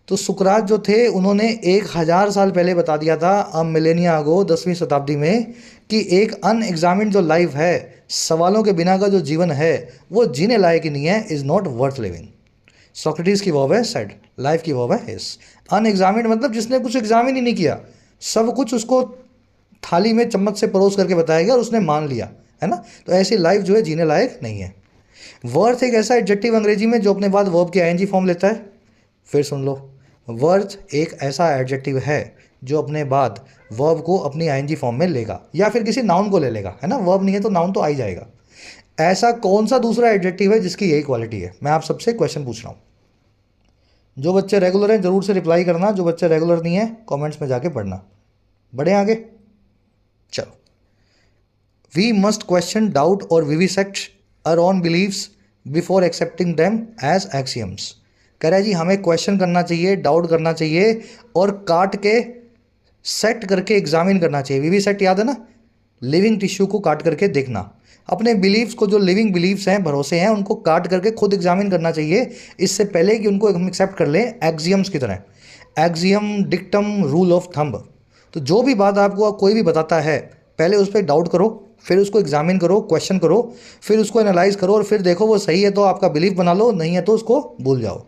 तो सुकरात जो थे उन्होंने 1000 साल पहले बता दिया था, अ मिलेनिया अगो, 10वीं शताब्दी में, कि एक अनएग्जामिन्ड जो लाइफ है, सवालों के बिना का जो जीवन है, वो जीने लायक ही नहीं है, is not worth living. Socrates की वर्ब है सेड, लाइफ की वर्ब है इज। अनएग्जामिन्ड मतलब जिसने कुछ एग्जामिन ही नहीं किया, सब कुछ उसको थाली में चम्मच से परोस करके बताया गया और उसने मान लिया, है ना, तो ऐसी लाइफ जो है जीने लायक नहीं है। वर्थ एक ऐसा एडजेक्टिव अंग्रेजी में जो अपने बाद वर्ब की आईएनजी फॉर्म लेता है। फिर सुन लो, वर्थ एक ऐसा एडजेक्टिव है जो अपने बाद वर्ब को अपनी आईएनजी फॉर्म में लेगा या फिर किसी नाउन को ले लेगा, है ना, वर्ब नहीं है तो नाउन तो आ ही जाएगा। ऐसा कौन सा दूसरा एडजेक्टिव है जिसकी यही क्वालिटी है? मैं आप सबसे क्वेश्चन पूछ रहा हूँ। जो बच्चे रेगुलर हैं जरूर से रिप्लाई करना, जो बच्चे रेगुलर नहीं है कमेंट्स में जाके पढ़ना। बढ़े आगे, चलो। वी मस्ट क्वेश्चन, डाउट और vivisect our own beliefs before accepting them as axioms. कह रहा है जी हमें क्वेश्चन करना चाहिए, डाउट करना चाहिए और काट के सेट करके एग्जामिन करना चाहिए। विविसेक्ट याद है ना, लिविंग टिश्यू को काट करके देखना। अपने बिलीव्स को, जो लिविंग बिलीव्स हैं, भरोसे हैं, उनको काट करके खुद एग्जामिन करना चाहिए इससे पहले कि उनको हम एक्सेप्ट कर लें एक्सियम्स की तरह। Axiom, dictum, rule of thumb. तो जो भी बात आपको कोई भी बताता है, पहले उस पर डाउट करो, फिर उसको एग्जामिन करो, क्वेश्चन करो, फिर उसको एनालाइज करो और फिर देखो वो सही है तो आपका बिलीव बना लो, नहीं है तो उसको भूल जाओ।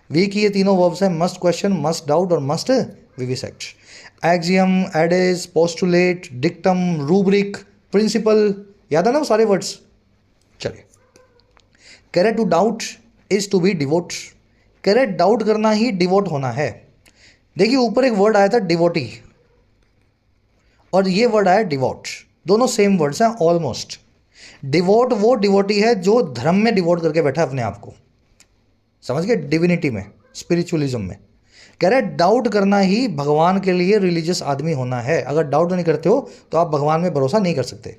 वी की ये तीनों वर्ब्स हैं, मस्ट क्वेश्चन, मस्ट डाउट और must vivisect. Axiom, adages, postulate, dictum, rubric, principle, याद है ना वो सारे वर्ड्स। चलिए, कह रहे to doubt is to be devout. कह रहे डाउट करना ही डिवोट होना है। देखिए ऊपर एक वर्ड आया था डिवोटी और ये वर्ड आया डिवोट, दोनों सेम वर्ड्स हैं ऑलमोस्ट। डिवोट वो डिवोटी है जो धर्म में डिवोट करके बैठा है अपने आप को, समझ गए, डिविनिटी में, स्पिरिचुअलिज्म में। कह रहे डाउट करना ही भगवान के लिए रिलीजियस आदमी होना है। अगर डाउट नहीं करते हो तो आप भगवान में भरोसा नहीं कर सकते।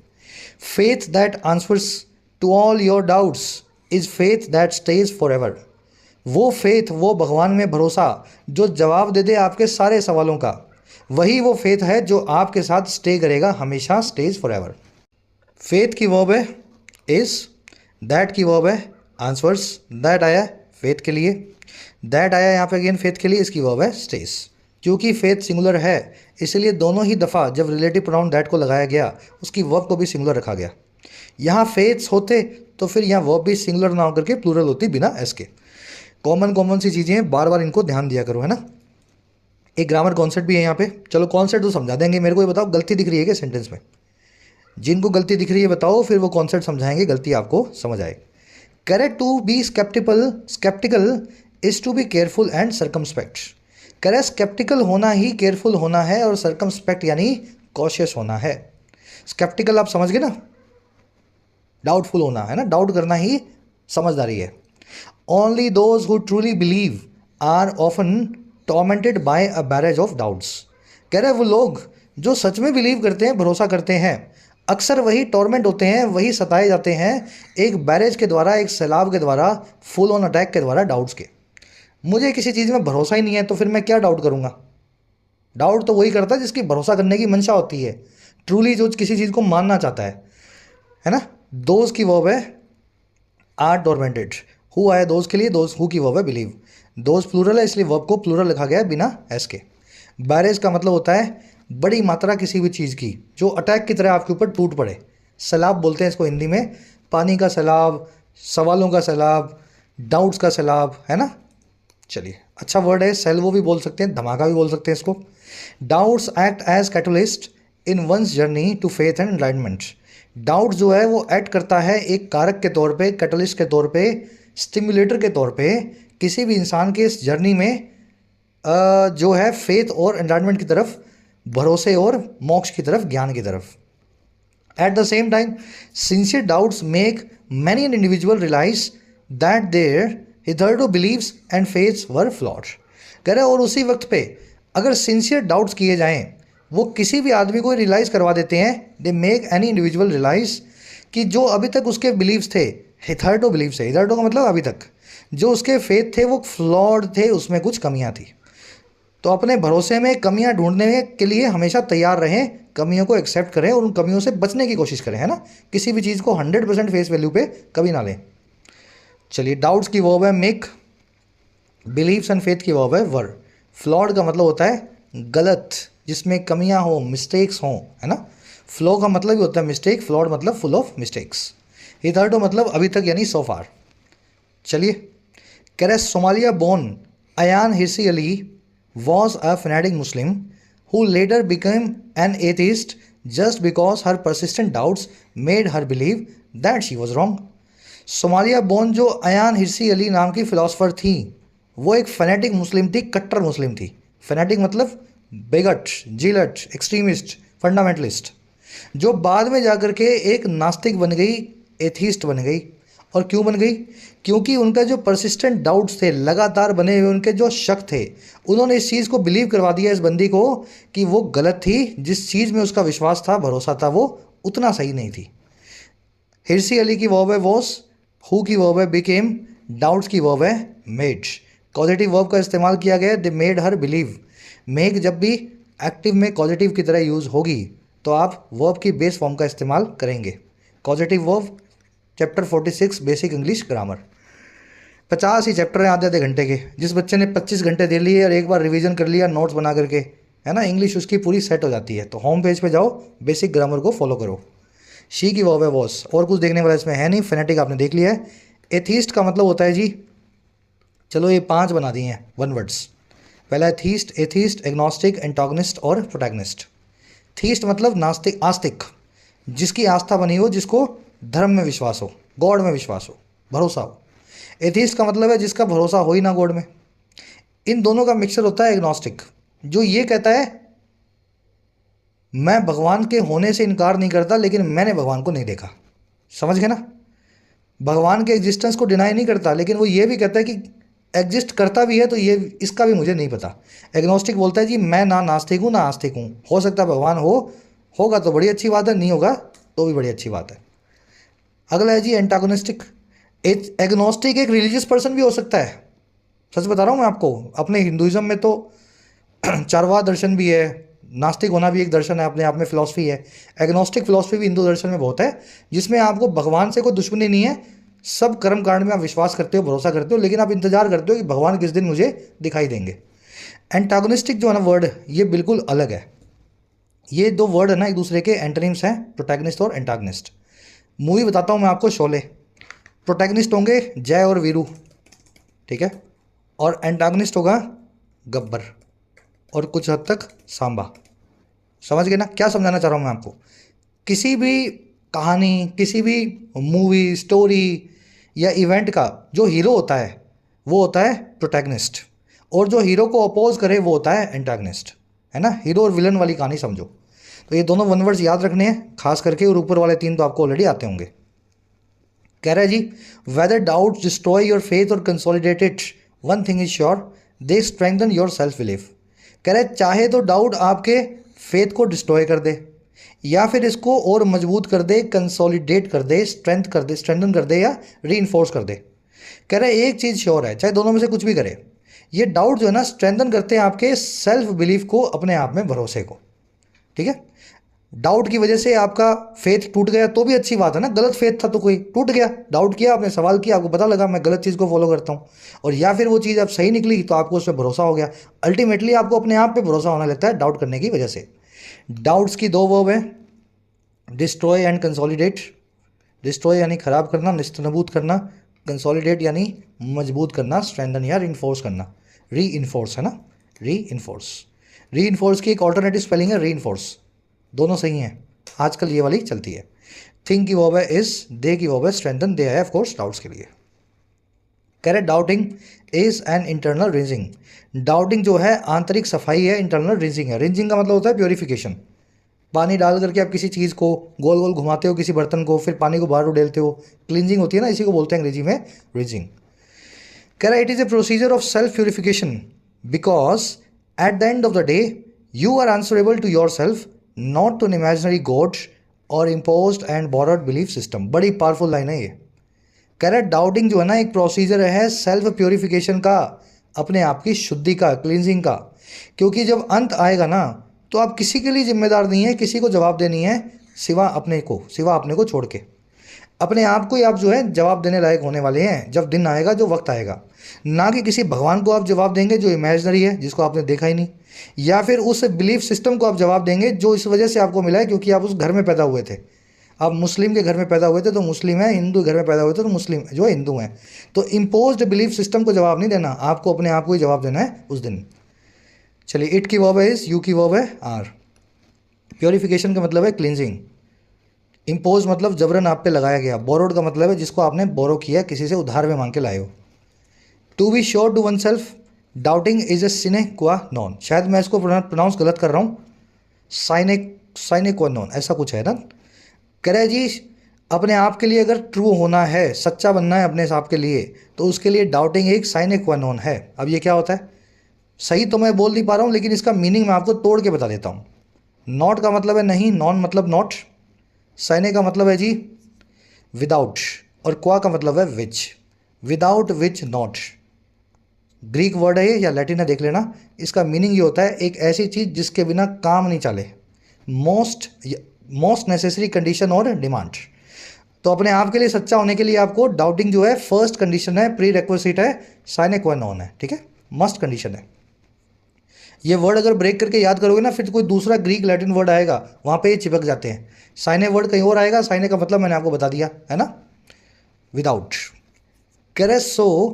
Faith that answers to all your doubts is faith that stage forever. वो फेथ, वो भगवान में भरोसा जो जवाब दे दे आपके सारे सवालों का, वही वो फेथ है जो आपके साथ स्टे करेगा हमेशा, स्टेज फॉर एवर। फेथ की वर्ब है इज, दैट की वर्ब है आंसर्स, दैट आया फेथ के लिए, दैट आया यहाँ पे अगेन फेथ के लिए, इसकी वर्ब है स्टेज। क्योंकि फेथ सिंगुलर है इसलिए दोनों ही दफ़ा जब रिलेटिव प्रोनाउन दैट को लगाया गया उसकी वर्ब को भी सिंगुलर रखा गया। यहाँ फेथ्स होते तो फिर यहाँ वर्ब भी सिंगुलर ना होकर के प्लूरल होती बिना एस के। कॉमन सी चीज़ें हैं, बार बार इनको ध्यान दिया करो, है ना। एक ग्रामर कॉन्सेप्ट भी है यहाँ पे, चलो कॉन्सेप्ट तो समझा देंगे। मेरे को ये बताओ गलती दिख रही है क्या सेंटेंस में? जिनको गलती दिख रही है बताओ, फिर वो कॉन्सेप्ट समझाएंगे, गलती आपको समझ आए। Correct to be sceptical is to be careful and circumspect. Correct sceptical होना ही केयरफुल होना है और सर्कमस्पेक्ट यानी कॉशियस होना है। स्केप्टिकल आप समझ गए ना, डाउटफुल होना है ना, डाउट करना ही समझदारी है। Only those who truly believe are often tormented by a barrage of doubts. कह रहे वो लोग जो सच में बिलीव करते हैं, भरोसा करते हैं, अक्सर वही टॉर्मेंट होते हैं, वही सताए जाते हैं एक बैरेज के द्वारा, एक सैलाब के द्वारा, फुल ऑन अटैक के द्वारा डाउट्स के। मुझे किसी चीज़ में भरोसा ही नहीं है तो फिर मैं क्या डाउट करूँगा? डाउट तो वही करता है जिसकी भरोसा करने की मंशा होती है, ट्रूली जो किसी चीज़ को मानना चाहता है ना। दोज की वर्ब है आर टॉर्मेंटेड, हु आया दोज के लिए, दोज हु की वर्ब है बिलीव। दोज प्लूरल है इसलिए वर्ब को प्लूरल लिखा गया है बिना एस के। बैरेज का मतलब होता है बड़ी मात्रा किसी भी चीज़ की जो अटैक की तरह आपके ऊपर टूट पड़े। सैलाब बोलते हैं इसको हिंदी में, पानी का सैलाब, सवालों का सैलाब, डाउट्स का सैलाब, है ना। चलिए, अच्छा वर्ड है, सेल्वो भी बोल सकते हैं, धमाका भी बोल सकते हैं इसको। Doubts act as catalyst in one's journey to faith and enlightenment. Doubt जो है वो एक्ट करता है एक कारक के तौर पे, कैटलिस्ट के तौर पे, स्टिमुलेटर के तौर पे किसी भी इंसान के इस जर्नी में जो है फेथ और एनलाइटमेंट की तरफ, भरोसे और मोक्ष की तरफ, ज्ञान की तरफ। At the same time sincere doubts make many an individual realise that their hitherto beliefs and faiths were flawed. कह रहे और उसी वक्त पे अगर सिंसियर डाउट्स किए जाएं, वो किसी भी आदमी को रियलाइज करवा देते हैं, they make any individual realise कि जो अभी तक उसके बिलीव्स थे, हिथरटू बिलीव्स है, हिथरटू का मतलब अभी तक, जो उसके फेथ थे वो फ्लॉड थे, उसमें कुछ कमियां थी। तो अपने भरोसे में कमियां ढूंढने के लिए हमेशा तैयार रहें, कमियों को एक्सेप्ट करें और उन कमियों से बचने की कोशिश करें, है ना। किसी भी चीज़ को 100% फेस वैल्यू पे कभी ना लें। चलिए, डाउट्स की वर्ब है मेक, बिलीव्स एंड फेथ की वर्ब है वर। फ्लॉड का मतलब होता है गलत, जिसमें कमियां हो, मिस्टेक्स हों, है ना। फ्लॉ का मतलब ही होता है मिस्टेक, फ्लॉड मतलब फुल ऑफ मिस्टेक्स। हिथर्टो मतलब अभी तक यानी सो फार। चलिए, कह रहे Somalia born Ayaan Hirsi Ali was a fanatic Muslim who later became an atheist just because her persistent doubts made her believe that she was wrong. Somalia born जो अयान हिरसी अली नाम की फिलोसफर थी, वो एक फैनेटिक मुस्लिम थी, कट्टर मुस्लिम थी। फैनेटिक मतलब बेगट, जिलट, एक्सट्रीमिस्ट, फंडामेंटलिस्ट, जो बाद में जाकर के एक नास्तिक बन गई, एथीस्ट बन गई। और क्यों बन गई? क्योंकि उनका जो परसिस्टेंट डाउट्स थे, लगातार बने हुए उनके जो शक थे, उन्होंने इस चीज़ को बिलीव करवा दिया इस बंदी को कि वो गलत थी, जिस चीज़ में उसका विश्वास था, भरोसा था, वो उतना सही नहीं थी। हिरसी अली की वर्ब है वॉस, हु की वर्ब है बिकेम, डाउट्स की वर्ब है मेड। पॉजिटिव वर्ब का इस्तेमाल किया गया, they made her believe. Make जब भी एक्टिव में पॉजिटिव की तरह यूज़ होगी तो आप वर्ब की बेस फॉर्म का इस्तेमाल करेंगे। Positive verb, chapter 46 basic English grammar. 50 ही चैप्टर हैं आधे आधे घंटे के। जिस बच्चे ने 25 घंटे दे लिए और एक बार रिवीजन कर लिया नोट्स बना करके, है ना, इंग्लिश उसकी पूरी सेट हो जाती है। तो होम पेज पे जाओ, बेसिक ग्रामर को फॉलो करो। शी की वर्ब है वॉस, और कुछ देखने वाला इसमें है नहीं। फेनेटिक आपने देख लिया है। एथीस्ट का मतलब होता है जी, चलो ये 5 बना दिए हैं वन वर्ड्स। पहला है थीस्ट, एथीस्ट, एग्नोस्टिक, एंटागनिस्ट और प्रोटैगनिस्ट। थीस्ट मतलब नास्तिक, आस्तिक, जिसकी आस्था बनी हो, जिसको धर्म में विश्वास हो, गॉड में विश्वास हो, भरोसा हो। एथीस्ट का मतलब है जिसका भरोसा हो ही ना गॉड में। इन दोनों का मिक्सचर होता है एग्नोस्टिक, जो ये कहता है मैं भगवान के होने से इनकार नहीं करता, लेकिन मैंने भगवान को नहीं देखा। समझ गए ना? भगवान के एग्जिस्टेंस को डिनाई नहीं करता, लेकिन वो ये भी कहता है कि एग्जिस्ट करता भी है तो ये इसका भी मुझे नहीं पता। एग्नोस्टिक बोलता है जी मैं ना नास्तिक हूँ ना आस्तिक हूँ, हो सकता है भगवान होगा तो बड़ी अच्छी बात है, नहीं होगा तो भी बड़ी अच्छी बात है। अगला है जी एंटागोनिस्टिक। एग्नोस्टिक एक रिलीजियस पर्सन भी हो सकता है। सच बता रहा हूँ मैं आपको, अपने हिंदुइज्म में तो चारवाह दर्शन भी है, नास्तिक होना भी एक दर्शन है, अपने आप में फिलॉसफी है। एग्नोस्टिक फिलॉसफी भी हिंदू दर्शन में बहुत है, जिसमें आपको भगवान से कोई दुश्मनी नहीं है। सब कर्म कांड में आप विश्वास करते हो, भरोसा करते हो, लेकिन आप इंतजार करते हो कि भगवान किस दिन मुझे दिखाई देंगे। एंटागोनिस्टिक जो है ना वर्ड, ये बिल्कुल अलग है। ये दो वर्ड है ना एक दूसरे के एंटोनिम्स हैं, प्रोटैगनिस्ट और एंटागनिस्ट। मूवी बताता हूँ मैं आपको, शोले। प्रोटैगनिस्ट होंगे जय और वीरू, ठीक है, और एंटागनिस्ट होगा गब्बर और कुछ हद तक सांबा। समझ गए ना क्या समझाना चाह रहा हूँ मैं आपको? किसी भी कहानी, किसी भी मूवी, स्टोरी या इवेंट का जो हीरो होता है वो होता है प्रोटैगनिस्ट, और जो हीरो को अपोज करे वो होता है एंटागनिस्ट, है ना। हीरो और विलन वाली कहानी समझो। तो ये दोनों वन वर्ड्स याद रखने हैं खास करके, और ऊपर वाले 3 तो आपको ऑलरेडी आते होंगे। कह रहा है जी whether doubt destroy your faith और consolidate it, one thing is sure, they strengthen your self belief. कह रहे चाहे तो डाउट आपके फेथ को डिस्ट्रॉय कर दे या फिर इसको और मजबूत कर दे, कंसोलिडेट कर दे, स्ट्रेंथ कर दे, स्ट्रेंथन कर दे या री कर दे। कह रहे एक चीज़ श्योर है, चाहे दोनों में से कुछ भी करे, ये डाउट जो है ना स्ट्रेंथन करते हैं आपके सेल्फ बिलीफ को, अपने आप में भरोसे को, ठीक है। डाउट की वजह से आपका फेथ टूट गया तो भी अच्छी बात है ना, गलत फेथ था तो कोई टूट गया, डाउट किया आपने, सवाल किया, आपको पता लगा मैं गलत चीज़ को फॉलो करता हूँ, और या फिर वो चीज़ अब सही निकली तो आपको उस पर भरोसा हो गया। अल्टीमेटली आपको अपने आप पे भरोसा होने लगता है डाउट करने की वजह से। डाउट्स की 2 वर्ब है, डिस्ट्रॉय एंड कंसोलिडेट। डिस्ट्रॉय यानी खराब करना, निस्तनबूत करना, कंसोलिडेट यानी मजबूत करना, स्ट्रेंथन या रीइंफोर्स करना। रीइंफोर्स है ना, रीइंफोर्स। रीइंफोर्स की एक ऑल्टरनेटिव स्पेलिंग है रीइंफोर्स, दोनों सही हैं, आजकल ये वाली चलती है। थिंक की वर्ब है इज, दे की वर्ब है स्ट्रेंथन, दे है ऑफ कोर्स डाउट्स के लिए। कह रहे doubting is an internal rinsing. Doubting जो है आंतरिक सफाई है, इंटरनल रिंजिंग है। रिंजिंग का मतलब होता है प्योरीफिकेशन। पानी डाल करके आप किसी चीज़ को गोल गोल घुमाते हो, किसी बर्तन को, फिर पानी को बाहर उड़ेलते हो, क्लींजिंग होती है ना, इसी को बोलते हैं अंग्रेजी में रिंजिंग। कह रहा है it is a procedure of self purification because at the end of the day you are answerable to yourself, not to an imaginary god और imposed and borrowed belief system. बड़ी पावरफुल लाइन है ये। कह रहा है डाउटिंग जो है ना एक प्रोसीजर है सेल्फ प्योरिफिकेशन का, अपने आप की शुद्धि का, क्लींजिंग का। क्योंकि जब अंत आएगा ना तो आप किसी के लिए जिम्मेदार नहीं है, किसी को जवाब देनी है सिवा अपने को छोड़ के। अपने आप को ही आप जो है जवाब देने लायक होने वाले हैं जब दिन आएगा, जो वक्त आएगा। ना कि किसी भगवान को आप जवाब देंगे जो इमेजिनरी है, जिसको आपने देखा ही नहीं, या फिर उस बिलीफ सिस्टम को आप जवाब देंगे जो इस वजह से आपको मिला है क्योंकि आप उस घर में पैदा हुए थे। आप मुस्लिम के घर में पैदा हुए थे तो मुस्लिम है, हिंदू घर में पैदा हुए थे तो मुस्लिम जो है हिंदू हैं। तो इम्पोज्ड बिलीफ सिस्टम को जवाब नहीं देना, आपको अपने आप को ही जवाब देना है उस दिन। चलिए, इट की वर्ब है इज, यू की वर्ब है आर। प्योरिफिकेशन का मतलब है क्लिनजिंग। इम्पोज मतलब जबरन आप पे लगाया गया। बोरोड का मतलब है जिसको आपने बोरो किया, किसी से उधार में मांग के लाए हो। To be sure to oneself, doubting is a sine qua non. शायद मैं इसको प्रोनाउंस गलत कर रहा हूँ, साइने क्वा नॉन ऐसा कुछ है ना। कह रहे जी अपने आप के लिए अगर ट्रू होना है, सच्चा बनना है अपने आप के लिए, तो उसके लिए डाउटिंग एक साइने क्वा नॉन है। अब ये क्या होता है, सही तो मैं बोल नहीं पा रहा हूँ लेकिन इसका मीनिंग मैं आपको तोड़ के बता देता हूँ। नॉट का मतलब है नहीं, नॉन मतलब नॉट, साइने का मतलब है जी विदाउट, और क्वा का मतलब है which, without which not. Greek word है ये या लैटिन है देख लेना। इसका मीनिंग ये होता है एक ऐसी चीज़ जिसके बिना काम नहीं चले, मोस्ट नेसेसरी कंडीशन और डिमांड। तो अपने आप के लिए सच्चा होने के लिए आपको डाउटिंग जो है फर्स्ट कंडीशन है, प्री रिक्विजिट है, साइने क्वा नॉन है, ठीक है, मस्ट कंडीशन है। ये वर्ड अगर ब्रेक करके याद करोगे ना, फिर कोई दूसरा ग्रीक लैटिन वर्ड आएगा वहाँ पे ये चिपक जाते हैं। साइने वर्ड कहीं और आएगा, साइने का मतलब मैंने आपको बता दिया है ना, विदाउट। कैरेसो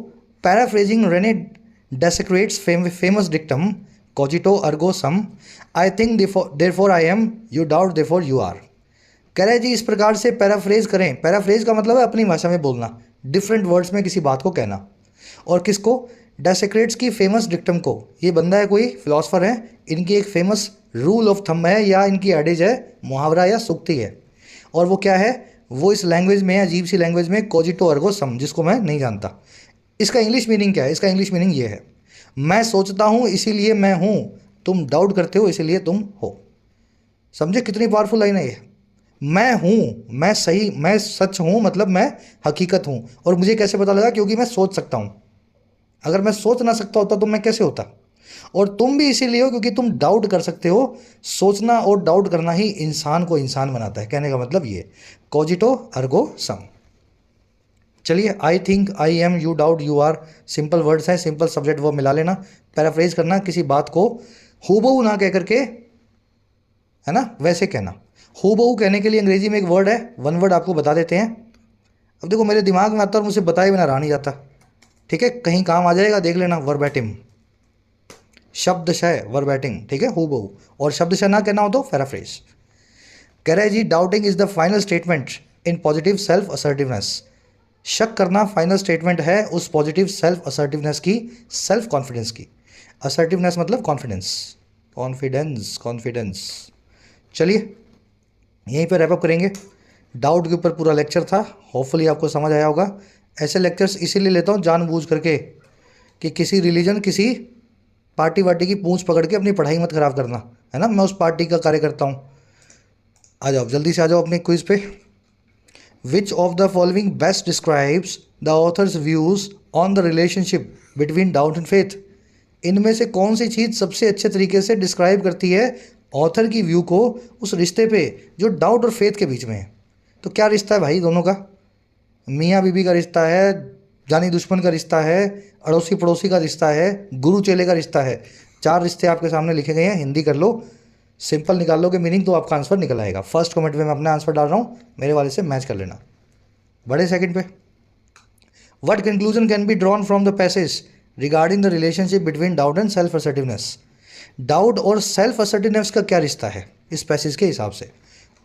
paraphrasing Rene Descartes famous dictum cogito ergo sum, I think therefore I am, you doubt therefore you are. कह रहे जी इस प्रकार से पैराफ्रेज करें। पैराफ्रेज का मतलब है अपनी भाषा में बोलना, डिफरेंट वर्ड्स में किसी बात को कहना। और किसको, डेसेक्रेट्स की फेमस डिक्टम को। ये बंदा है कोई फिलोसफर है, इनकी एक फेमस रूल ऑफ थंब है या इनकी एडिज है, मुहावरा या सूक्ति है। और वो क्या है, वो इस लैंग्वेज में, अजीब सी लैंग्वेज में, कोजिटो अर्गो सम, जिसको मैं नहीं जानता। इसका इंग्लिश मीनिंग क्या है, इसका इंग्लिश मीनिंग ये है, मैं सोचता हूँ इसीलिए मैं हूँ, तुम डाउट करते हो इसीलिए तुम हो। समझे कितनी पावरफुल लाइन है ये। मैं हूँ, मैं सही, मैं सच हूँ, मतलब मैं हकीकत हूँ। और मुझे कैसे पता लगा, क्योंकि मैं सोच सकता हूँ। अगर मैं सोच ना सकता होता तो मैं कैसे होता। और तुम भी इसीलिए हो क्योंकि तुम डाउट कर सकते हो। सोचना और डाउट करना ही इंसान को इंसान बनाता है, कहने का मतलब ये, कोजिटो अर्गो सम। चलिए, I think, I am, you doubt, you are simple words हैं, सिंपल सब्जेक्ट वो मिला लेना। पैराफ्रेज करना, किसी बात को हूबहू ना कह करके, है ना, वैसे कहना। हूबहू कहने के लिए अंग्रेजी में एक वर्ड है, वन वर्ड आपको बता देते हैं। अब देखो मेरे दिमाग में आता और मुझे बताए बिना रहा नहीं जाता, ठीक है, कहीं काम आ जाएगा देख लेना। वर्बैटिम, शब्दशः वर्बैटिम, ठीक है, हूबहू। और शब्दशः ना कहना हो तो पैराफ्रेज। कह रहे जी doubting is the final statement in positive self assertiveness. शक करना फाइनल स्टेटमेंट है उस पॉजिटिव सेल्फ असर्टिवनेस की, सेल्फ कॉन्फिडेंस की। असर्टिवनेस मतलब कॉन्फिडेंस, कॉन्फिडेंस, कॉन्फिडेंस। चलिए यहीं पर रैपअप करेंगे। डाउट के ऊपर पूरा लेक्चर था, होपफुली आपको समझ आया होगा। ऐसे लेक्चर्स इसीलिए लेता हूँ जानबूझ करके कि किसी रिलीजन, किसी पार्टी वार्टी की पूंछ पकड़ के अपनी पढ़ाई मत खराब करना, है ना। मैं उस पार्टी का कार्य करता हूँ। आ जाओ जल्दी से, आ जाओ अपने क्विज पे। Which of the following best describes the author's views on the relationship between doubt and faith. इनमें से कौन सी चीज़ सबसे अच्छे तरीके से डिस्क्राइब करती है ऑथर की व्यू को उस रिश्ते पे जो डाउट और फेथ के बीच में है। तो क्या रिश्ता है भाई दोनों का, मियाँ बीबी का रिश्ता है, जानी दुश्मन का रिश्ता है, अड़ोसी पड़ोसी का रिश्ता है, गुरु चेले का रिश्ता है। 4 रिश्ते आपके सामने लिखे गए हैं, हिंदी कर लो, सिंपल निकाल लोगे मीनिंग तो आपका आंसर निकल आएगा। फर्स्ट कमेंट में मैं अपना आंसर डाल रहा हूँ, मेरे वाले से मैच कर लेना। बड़े सेकंड पे, what conclusion can be drawn from the passage regarding the relationship between doubt and self assertiveness. Doubt और सेल्फ असर्टिवनेस का क्या रिश्ता है इस पैसेज के हिसाब से।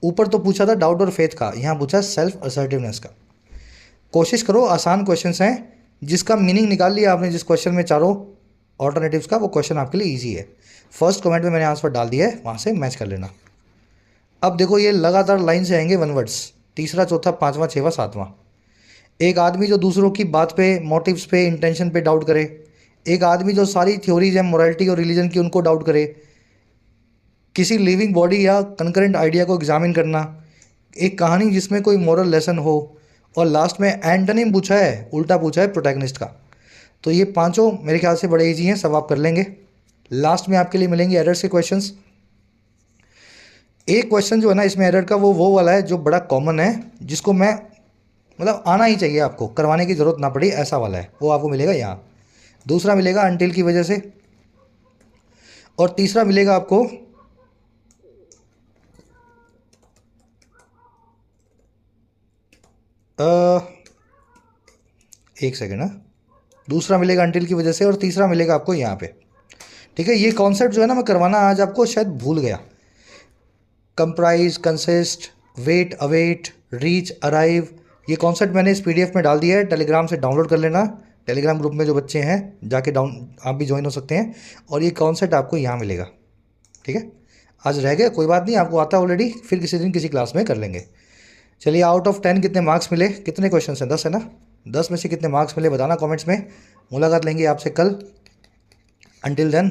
ऊपर तो पूछा था डाउट और फेथ का, यहाँ पूछा सेल्फ असर्टिवनेस का। कोशिश करो, आसान क्वेश्चंस हैं, जिसका मीनिंग निकाल लिया आपने जिस क्वेश्चन में चारों ऑल्टरनेटिव्स का, वो क्वेश्चन आपके लिए इजी है। फर्स्ट कमेंट में मैंने आंसर डाल दिया है, वहाँ से मैच कर लेना। अब देखो ये लगातार लाइन से आएंगे वन वर्ड्स, तीसरा चौथा पाँचवा छठवां सातवां। एक आदमी जो दूसरों की बात पे, मोटिव्स पे, इंटेंशन पे डाउट करे। एक आदमी जो सारी थ्योरीज हैं मोरालिटी और रिलीजन की उनको डाउट करे। किसी लिविंग बॉडी या कंकरेंट आइडिया को एग्जामिन करना। एक कहानी जिसमें कोई मोरल लेसन हो। और लास्ट में एंटोनिम पूछा है, उल्टा पूछा है प्रोटैगनिस्ट का। तो ये पांचों मेरे ख्याल से बड़े इजी हैं, सब आप कर लेंगे। लास्ट में आपके लिए मिलेंगे एरर्स के क्वेश्चंस। एक क्वेश्चन जो है ना इसमें एरर का, वो वाला है जो बड़ा कॉमन है, जिसको मैं मतलब आना ही चाहिए आपको, करवाने की ज़रूरत ना पड़े, ऐसा वाला है वो आपको मिलेगा यहाँ। दूसरा मिलेगा अनटिल की वजह से, और तीसरा मिलेगा आपको एक सेकेंड, दूसरा मिलेगा अनटिल की वजह से और तीसरा मिलेगा आपको यहाँ पे। ठीक है, ये कॉन्सेप्ट जो है ना मैं करवाना आज आपको शायद भूल गया। Comprise, consist, wait, await, reach, arrive, ये कॉन्सेप्ट मैंने इस पीडीएफ में डाल दिया है, टेलीग्राम से डाउनलोड कर लेना। टेलीग्राम ग्रुप में जो बच्चे हैं जाके आप भी ज्वाइन हो सकते हैं, और ये कॉन्सेप्ट आपको यहाँ मिलेगा। ठीक है, आज रह गया कोई बात नहीं, आपको आता है ऑलरेडी, फिर किसी दिन किसी क्लास में कर लेंगे। चलिए, आउट ऑफ 10 कितने मार्क्स मिले, कितने क्वेश्चन हैं? 10 है ना? 10 में से कितने मार्क्स मिले बताना कमेंट्स में। मुलाकात लेंगे आपसे कल। Until then